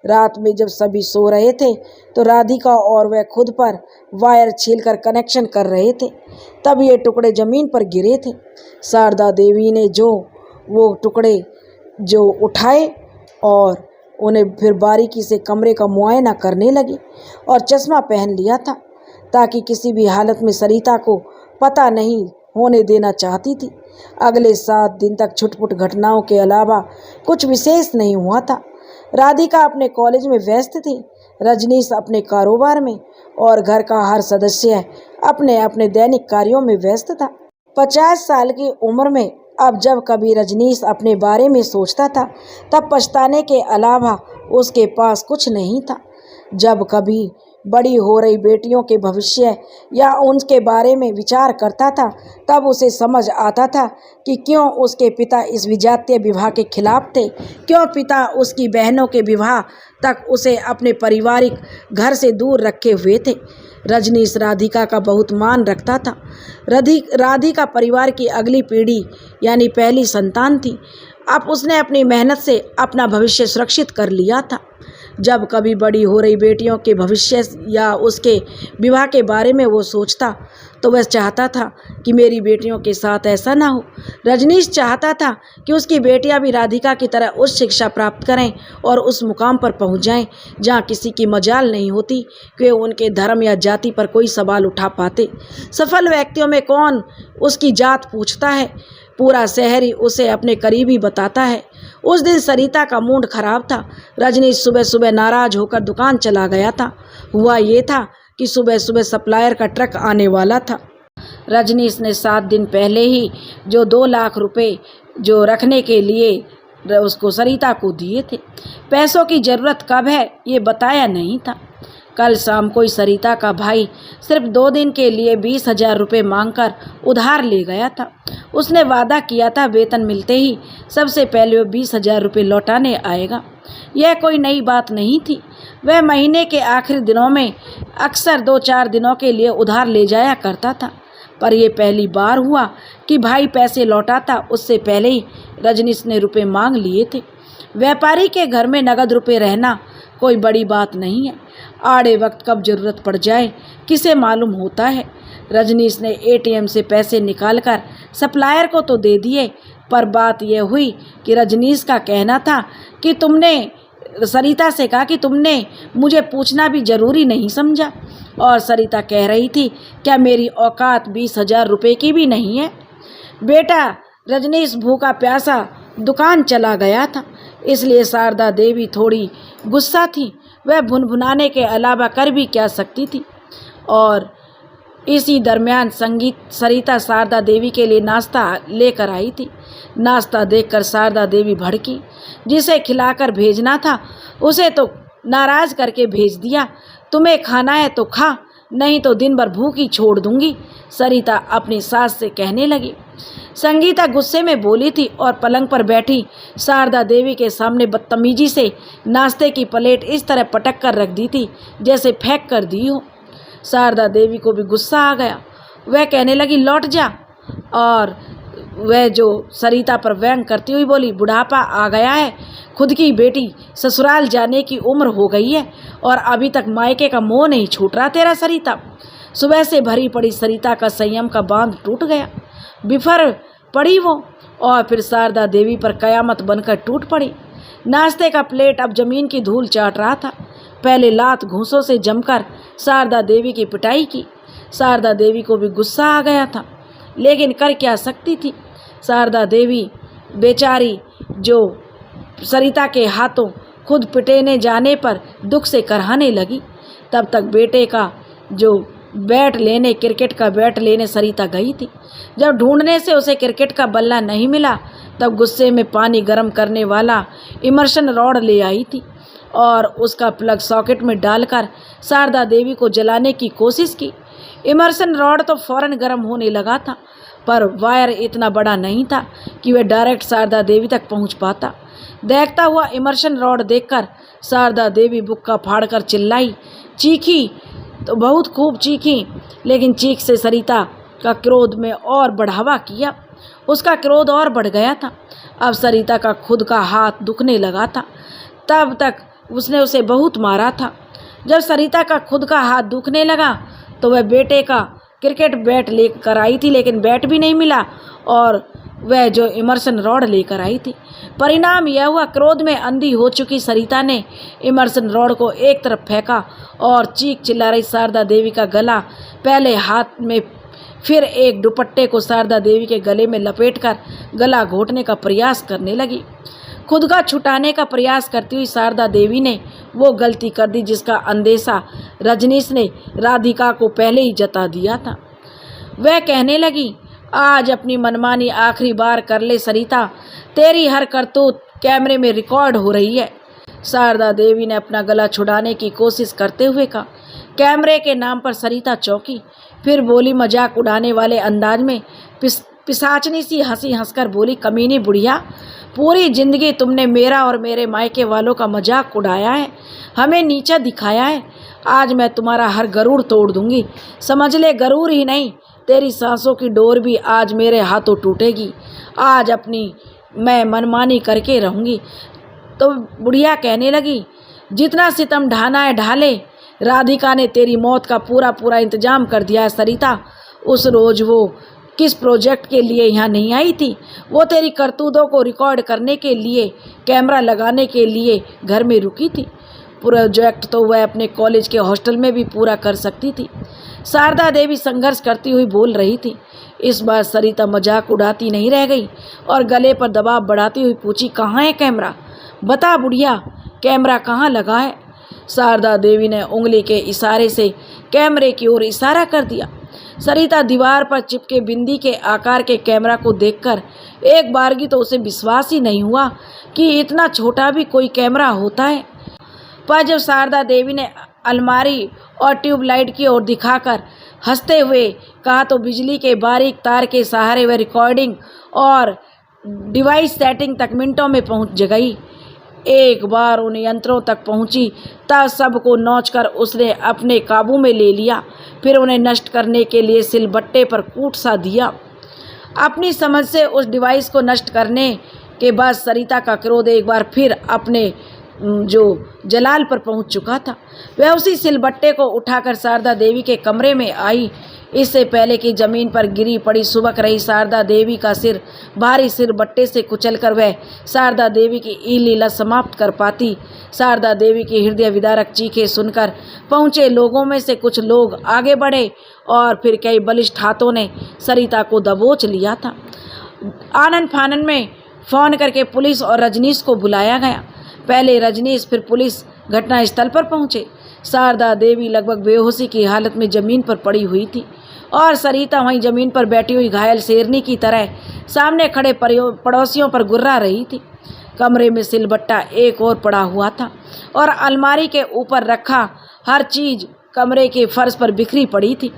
रात में जब सभी सो रहे थे तो राधिका और वह खुद पर वायर छीलकर कनेक्शन कर रहे थे, तब ये टुकड़े जमीन पर गिरे थे। शारदा देवी ने वो टुकड़े उठाए और उन्हें फिर बारीकी से कमरे का मुआयना करने लगी और चश्मा पहन लिया था ताकि किसी भी हालत में सरिता को पता नहीं होने देना चाहती थी। अगले 7 दिन तक छुटपुट घटनाओं के अलावा कुछ विशेष नहीं हुआ था। राधिका अपने कॉलेज में व्यस्त थी, रजनीश अपने कारोबार में और घर का हर सदस्य अपने अपने दैनिक कार्यों में व्यस्त था। 50 साल की उम्र में अब जब कभी रजनीश अपने बारे में सोचता था तब पछताने के अलावा उसके पास कुछ नहीं था। जब कभी बड़ी हो रही बेटियों के भविष्य या उनके बारे में विचार करता था तब उसे समझ आता था कि क्यों उसके पिता इस विजातीय विवाह के खिलाफ थे, क्यों पिता उसकी बहनों के विवाह तक उसे अपने पारिवारिक घर से दूर रखे हुए थे। रजनीश राधिका का बहुत मान रखता था। राधिका परिवार की अगली पीढ़ी यानी पहली संतान थी। अब उसने अपनी मेहनत से अपना भविष्य सुरक्षित कर लिया था। जब कभी बड़ी हो रही बेटियों के भविष्य या उसके विवाह के बारे में वो सोचता तो वह चाहता था कि मेरी बेटियों के साथ ऐसा ना हो। रजनीश चाहता था कि उसकी बेटियां भी राधिका की तरह उच्च शिक्षा प्राप्त करें और उस मुकाम पर पहुंच जाएं जहां किसी की मजाल नहीं होती कि वे उनके धर्म या जाति पर कोई सवाल उठा पाते। सफल व्यक्तियों में कौन उसकी जात पूछता है, पूरा शहर ही उसे अपने करीबी बताता है। उस दिन सरिता का मूड खराब था। रजनीश सुबह सुबह नाराज होकर दुकान चला गया था। हुआ ये था कि सुबह सुबह सप्लायर का ट्रक आने वाला था। रजनीश ने 7 दिन पहले ही जो 2 लाख रुपए जो रखने के लिए उसको सरिता को दिए थे। पैसों की ज़रूरत कब है ये बताया नहीं था। कल शाम को ही सरिता का भाई सिर्फ 2 दिन के लिए 20,000 रुपये मांगकर उधार ले गया था। उसने वादा किया था वेतन मिलते ही सबसे पहले वो 20,000 रुपये लौटाने आएगा। यह कोई नई बात नहीं थी। वह महीने के आखिरी दिनों में अक्सर 2-4 दिनों के लिए उधार ले जाया करता था, पर यह पहली बार हुआ कि भाई पैसे लौटाता उससे पहले ही रजनीश ने रुपये मांग लिए थे। व्यापारी के घर में नगद रुपये रहना कोई बड़ी बात नहीं है। आड़े वक्त कब ज़रूरत पड़ जाए किसे मालूम होता है। रजनीश ने एटीएम से पैसे निकालकर सप्लायर को तो दे दिए, पर बात यह हुई कि रजनीश का कहना था कि तुमने सरिता से कहा कि तुमने मुझे पूछना भी ज़रूरी नहीं समझा, और सरिता कह रही थी क्या मेरी औकात 20,000 रुपये की भी नहीं है। बेटा, रजनीश भूखा प्यासा दुकान चला गया था, इसलिए शारदा देवी थोड़ी गुस्सा थी। वह भुनभुनाने के अलावा कर भी क्या सकती थी। और इसी दरमियान सरिता शारदा देवी के लिए नाश्ता लेकर आई थी। नाश्ता देखकर शारदा देवी भड़की। जिसे खिलाकर भेजना था उसे तो नाराज़ करके भेज दिया। तुम्हें खाना है तो खा, नहीं तो दिन भर भूखी छोड़ दूंगी, सरिता अपनी सास से कहने लगी। संगीता गुस्से में बोली थी और पलंग पर बैठी शारदा देवी के सामने बदतमीजी से नाश्ते की प्लेट इस तरह पटक कर रख दी थी जैसे फेंक कर दी हो। शारदा देवी को भी गुस्सा आ गया। वह कहने लगी लौट जा, और वह जो सरिता पर व्यंग करती हुई बोली बुढ़ापा आ गया है, खुद की बेटी ससुराल जाने की उम्र हो गई है और अभी तक मायके का मोह नहीं छूट रहा तेरा सरिता। सुबह से भरी पड़ी सरिता का संयम का बांध टूट गया। बिफर पड़ी वो और फिर शारदा देवी पर कयामत बनकर टूट पड़ी। नाश्ते का प्लेट अब जमीन की धूल चाट रहा था। पहले लात घूंसों से जमकर शारदा देवी की पिटाई की। शारदा देवी को भी गुस्सा आ गया था, लेकिन कर क्या सकती थी। शारदा देवी बेचारी जो सरिता के हाथों खुद पिटेने जाने पर दुख से करहाने लगी। तब तक बेटे का जो क्रिकेट का बैट लेने सरिता गई थी। जब ढूंढने से उसे क्रिकेट का बल्ला नहीं मिला, तब गुस्से में पानी गर्म करने वाला इमर्शन रॉड ले आई थी और उसका प्लग सॉकेट में डालकर शारदा देवी को जलाने की कोशिश की। इमर्शन रॉड तो फौरन गर्म होने लगा था, पर वायर इतना बड़ा नहीं था कि वह डायरेक्ट शारदा देवी तक पहुंच पाता। देखता हुआ इमर्शन रॉड देखकर शारदा देवी बुक्का फाड़कर चिल्लाई, चीखी तो बहुत खूब चीखी, लेकिन चीख से सरिता का क्रोध में और बढ़ावा किया। उसका क्रोध और बढ़ गया था। अब सरिता का खुद का हाथ दुखने लगा था। तब तक उसने उसे बहुत मारा था। जब सरिता का खुद का हाथ दुखने लगा तो वह बेटे का क्रिकेट बैट लेकर आई थी, लेकिन बैट भी नहीं मिला और वह जो इमर्शन रॉड लेकर आई थी। परिणाम यह हुआ, क्रोध में अंधी हो चुकी सरिता ने इमर्शन रॉड को एक तरफ फेंका और चीख चिल्ला रही शारदा देवी का गला पहले हाथ में फिर एक दुपट्टे को शारदा देवी के गले में लपेटकर गला घोटने का प्रयास करने लगी। खुद का छुटाने का प्रयास करती हुई शारदा देवी ने वो गलती कर दी जिसका अंदेशा रजनीश ने राधिका को पहले ही जता दिया था। वह कहने लगी, आज अपनी मनमानी आखिरी बार कर ले सरिता, तेरी हर करतूत कैमरे में रिकॉर्ड हो रही है। शारदा देवी ने अपना गला छुड़ाने की कोशिश करते हुए कहा। कैमरे के नाम पर सरिता चौंकी, फिर बोली मजाक उड़ाने वाले अंदाज में, पिशाचनी सी हंसी हंसकर बोली, कमीनी बुढ़िया, पूरी जिंदगी तुमने मेरा और मेरे मायके वालों का मजाक उड़ाया है, हमें नीचा दिखाया है। आज मैं तुम्हारा हर गरूर तोड़ दूंगी। समझ ले, गरूर ही नहीं, तेरी सांसों की डोर भी आज मेरे हाथों टूटेगी। आज अपनी मैं मनमानी करके रहूंगी। तो बुढ़िया कहने लगी, जितना सितम ढाना है ढाले, राधिका ने तेरी मौत का पूरा इंतजाम कर दिया है सरिता। उस रोज वो किस प्रोजेक्ट के लिए यहाँ नहीं आई थी? वो तेरी करतूतों को रिकॉर्ड करने के लिए, कैमरा लगाने के लिए घर में रुकी थी। प्रोजेक्ट तो वह अपने कॉलेज के हॉस्टल में भी पूरा कर सकती थी। शारदा देवी संघर्ष करती हुई बोल रही थी। इस बार सरिता मजाक उड़ाती नहीं रह गई और गले पर दबाव बढ़ाती हुई पूछी, कहाँ है कैमरा? बता बुढ़िया, कैमरा कहाँ लगा है? शारदा देवी ने उंगली के इशारे से कैमरे की ओर इशारा कर दिया। सरिता दीवार पर चिपके बिंदी के आकार के कैमरा को देखकर एक बारगी तो उसे विश्वास ही नहीं हुआ कि इतना छोटा भी कोई कैमरा होता है। पर जब शारदा देवी ने अलमारी और ट्यूबलाइट की ओर दिखाकर हंसते हुए कहा तो बिजली के बारीक तार के सहारे वह रिकॉर्डिंग और डिवाइस सेटिंग तक मिनटों में पहुंच गई। एक बार उन यंत्रों तक पहुंची तब सबको नोचकर उसने अपने काबू में ले लिया। फिर उन्हें नष्ट करने के लिए सिलबट्टे पर कूट सा दिया। अपनी समझ से उस डिवाइस को नष्ट करने के बाद सरिता का क्रोध एक बार फिर अपने जो जलाल पर पहुंच चुका था। वह उसी सिलबट्टे को उठाकर शारदा देवी के कमरे में आई। इससे पहले कि जमीन पर गिरी पड़ी सुबक रही शारदा देवी का सिर भारी सिलबट्टे से कुचलकर वह शारदा देवी की ई लीला समाप्त कर पाती। शारदा देवी की हृदय विदारक चीखें सुनकर पहुंचे लोगों में से कुछ लोग आगे बढ़े और फिर कई बलिष्ठ हाथों ने सरिता को दबोच लिया था। आनन फानन में फ़ोन करके पुलिस और रजनीश को बुलाया गया। पहले रजनीश फिर पुलिस घटनास्थल पर पहुंचे। शारदा देवी लगभग बेहोशी की हालत में ज़मीन पर पड़ी हुई थी और सरिता वहीं ज़मीन पर बैठी हुई घायल शेरनी की तरह सामने खड़े पड़ोसियों पर गुर्रा रही थी। कमरे में सिलबट्टा एक और पड़ा हुआ था और अलमारी के ऊपर रखा हर चीज़ कमरे के फर्श पर बिखरी पड़ी थी।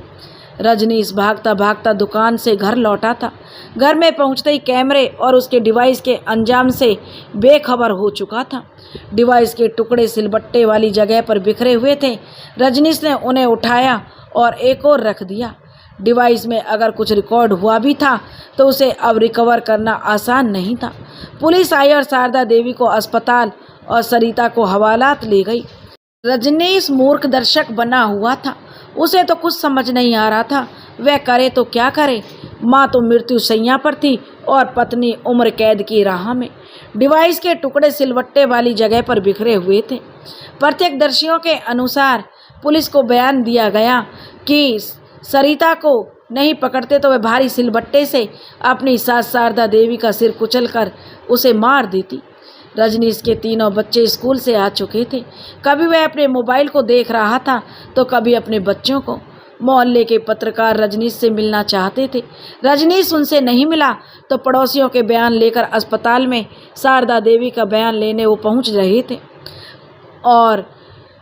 रजनीश भागता भागता दुकान से घर लौटा था। घर में पहुंचते ही कैमरे और उसके डिवाइस के अंजाम से बेखबर हो चुका था। डिवाइस के टुकड़े सिलबट्टे वाली जगह पर बिखरे हुए थे। रजनीश ने उन्हें उठाया और एक और रख दिया। डिवाइस में अगर कुछ रिकॉर्ड हुआ भी था तो उसे अब रिकवर करना आसान नहीं था। पुलिस आई और शारदा देवी को अस्पताल और सरिता को हवालात ले गई। रजनीश मूर्ख दर्शक बना हुआ था। उसे तो कुछ समझ नहीं आ रहा था वह करे तो क्या करे। माँ तो मृत्यु शैया पर थी और पत्नी उम्र कैद की राह में। डिवाइस के टुकड़े सिलवट्टे वाली जगह पर बिखरे हुए थे। प्रत्यक्षदर्शियों के अनुसार पुलिस को बयान दिया गया कि सरिता को नहीं पकड़ते तो वह भारी सिलबट्टे से अपनी सास शारदा देवी का सिर कुचलकर उसे मार देती। रजनीश के तीनों बच्चे स्कूल से आ चुके थे। कभी वह अपने मोबाइल को देख रहा था तो कभी अपने बच्चों को। मोहल्ले के पत्रकार रजनीश से मिलना चाहते थे। रजनीश उनसे नहीं मिला तो पड़ोसियों के बयान लेकर अस्पताल में शारदा देवी का बयान लेने वो पहुंच रहे थे। और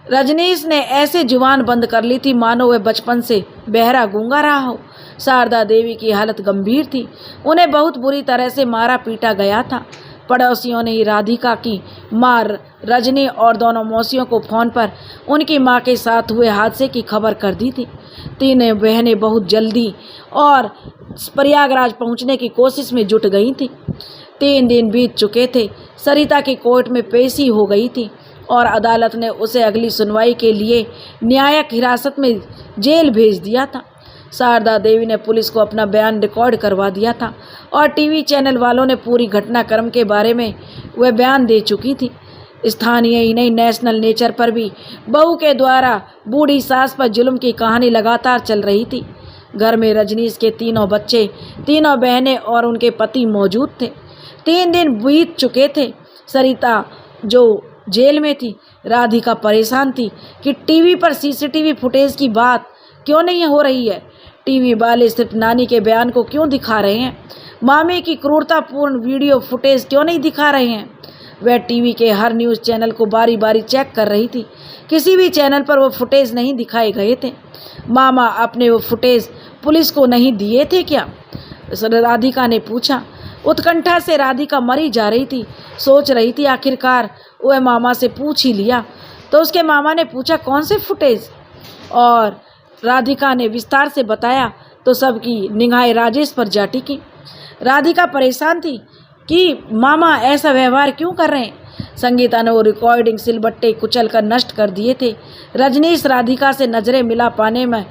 रजनीश ने ऐसे जुबान बंद कर ली थी मानो वह बचपन से बहरा गूंगा रहा हो। शारदा देवी की हालत गंभीर थी। उन्हें बहुत बुरी तरह से मारा पीटा गया था। पड़ोसियों ने ही राधिका की मां रजनी और दोनों मौसियों को फ़ोन पर उनकी मां के साथ हुए हादसे की खबर कर दी थी। तीनों बहनें बहुत जल्दी और प्रयागराज पहुंचने की कोशिश में जुट गई थीं। 3 दिन बीत चुके थे। सरिता की कोर्ट में पेशी हो गई थी और अदालत ने उसे अगली सुनवाई के लिए न्यायिक हिरासत में जेल भेज दिया था। शारदा देवी ने पुलिस को अपना बयान रिकॉर्ड करवा दिया था और टीवी चैनल वालों ने पूरी घटनाक्रम के बारे में वह बयान दे चुकी थी। स्थानीय ही नहीं, नेशनल नेचर पर भी बहू के द्वारा बूढ़ी सास पर जुल्म की कहानी लगातार चल रही थी। घर में रजनीश के तीनों बच्चे, तीनों बहनें और उनके पति मौजूद थे। 3 दिन बीत चुके थे। सरिता जो जेल में थी, राधिका परेशान थी कि टीवी पर सीसीटीवी फुटेज की बात क्यों नहीं हो रही है। टीवी वाले सिर्फ नानी के बयान को क्यों दिखा रहे हैं, मामी की क्रूरतापूर्ण वीडियो फुटेज क्यों नहीं दिखा रहे हैं। वह टीवी के हर न्यूज़ चैनल को बारी बारी चेक कर रही थी। किसी भी चैनल पर वो फुटेज नहीं दिखाए गए थे। मामा अपने वो फुटेज पुलिस को नहीं दिए थे क्या, राधिका ने पूछा। उत्कंठा से राधिका मरी जा रही थी। सोच रही थी आखिरकार वह मामा से पूछ ही लिया। तो उसके मामा ने पूछा कौन से फुटेज, और राधिका ने विस्तार से बताया तो सबकी निगाहें राजेश पर जा टिकी। राधिका परेशान थी कि मामा ऐसा व्यवहार क्यों कर रहे हैं। संगीता ने वो रिकॉर्डिंग सिलबट्टे कुचल कर नष्ट कर दिए थे। रजनीश राधिका से नज़रें मिला पाने में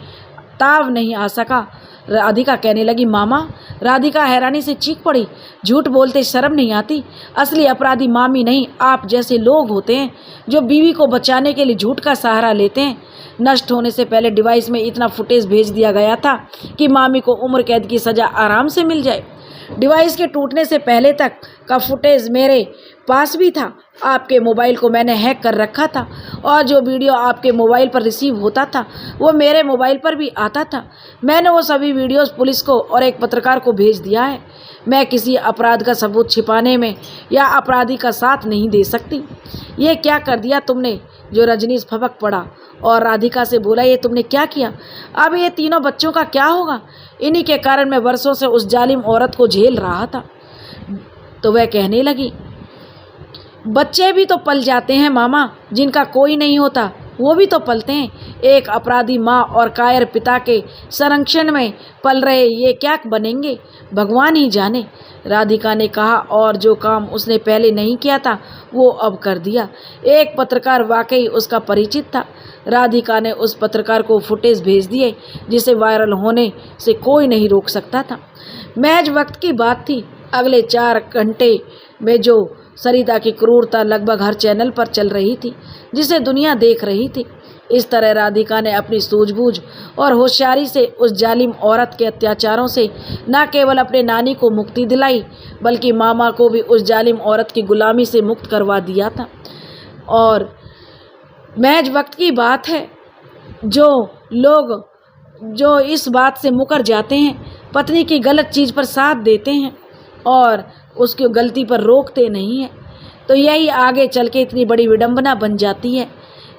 ताव नहीं आ सका। राधिका कहने लगी मामा। राधिका हैरानी से चीख पड़ी, झूठ बोलते शर्म नहीं आती। असली अपराधी मामी नहीं, आप जैसे लोग होते हैं जो बीवी को बचाने के लिए झूठ का सहारा लेते हैं। नष्ट होने से पहले डिवाइस में इतना फुटेज भेज दिया गया था कि मामी को उम्र कैद की सज़ा आराम से मिल जाए। डिवाइस के टूटने से पहले तक का फुटेज मेरे पास भी था। आपके मोबाइल को मैंने हैक कर रखा था और जो वीडियो आपके मोबाइल पर रिसीव होता था वो मेरे मोबाइल पर भी आता था। मैंने वो सभी वीडियोस पुलिस को और एक पत्रकार को भेज दिया है। मैं किसी अपराध का सबूत छिपाने में या अपराधी का साथ नहीं दे सकती। ये क्या कर दिया तुमने। जो रजनीश फपक पड़ा और राधिका से बोला, ये तुमने क्या किया। अब ये तीनों बच्चों का क्या होगा। इन्हीं के कारण मैं वर्षों से उस जालिम औरत को झेल रहा था। तो वह कहने लगी, बच्चे भी तो पल जाते हैं मामा, जिनका कोई नहीं होता वो भी तो पलते हैं। एक अपराधी माँ और कायर पिता के संरक्षण में पल रहे ये क्या बनेंगे, भगवान ही जाने। राधिका ने कहा, और जो काम उसने पहले नहीं किया था वो अब कर दिया। एक पत्रकार वाकई उसका परिचित था। राधिका ने उस पत्रकार को फुटेज भेज दिए जिसे वायरल होने से कोई नहीं रोक सकता था। महज वक्त की बात थी। अगले 4 घंटे में जो सरिता की क्रूरता लगभग हर चैनल पर चल रही थी, जिसे दुनिया देख रही थी। इस तरह राधिका ने अपनी सूझबूझ और होशियारी से उस जालिम औरत के अत्याचारों से न केवल अपने नानी को मुक्ति दिलाई बल्कि मामा को भी उस जालिम औरत की गुलामी से मुक्त करवा दिया था। और महज वक्त की बात है, जो लोग जो इस बात से मुकर जाते हैं, पत्नी की गलत चीज़ पर साथ देते हैं और उसकी गलती पर रोकते नहीं हैं, तो यही आगे चल के इतनी बड़ी विडंबना बन जाती है।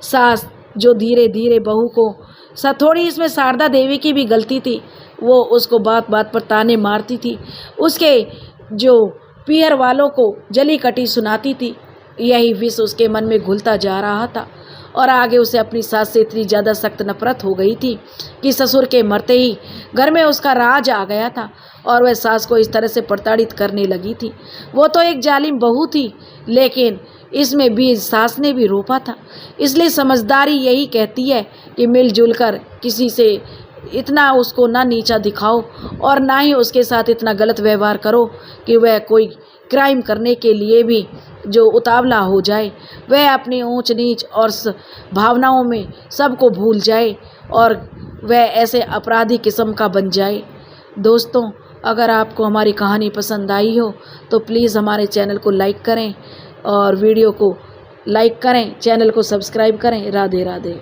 सास जो धीरे धीरे बहू को थोड़ी इसमें शारदा देवी की भी गलती थी, वो उसको बात बात पर ताने मारती थी, उसके जो पीहर वालों को जली कटी सुनाती थी। यही विष उसके मन में घुलता जा रहा था और आगे उसे अपनी सास से इतनी ज़्यादा सख्त नफरत हो गई थी कि ससुर के मरते ही घर में उसका राज आ गया था और वह सास को इस तरह से प्रताड़ित करने लगी थी। वो तो एक जालिम बहू थी, लेकिन इसमें बीज सास ने भी रोपा था। इसलिए समझदारी यही कहती है कि मिलजुल कर किसी से इतना उसको ना नीचा दिखाओ और ना ही उसके साथ इतना गलत व्यवहार करो कि वह कोई क्राइम करने के लिए भी जो उतावला हो जाए, वह अपनी ऊंच नीच और भावनाओं में सबको भूल जाए और वह ऐसे अपराधी किस्म का बन जाए। दोस्तों, अगर आपको हमारी कहानी पसंद आई हो तो प्लीज़ हमारे चैनल को लाइक करें और वीडियो को लाइक करें, चैनल को सब्सक्राइब करें। राधे राधे।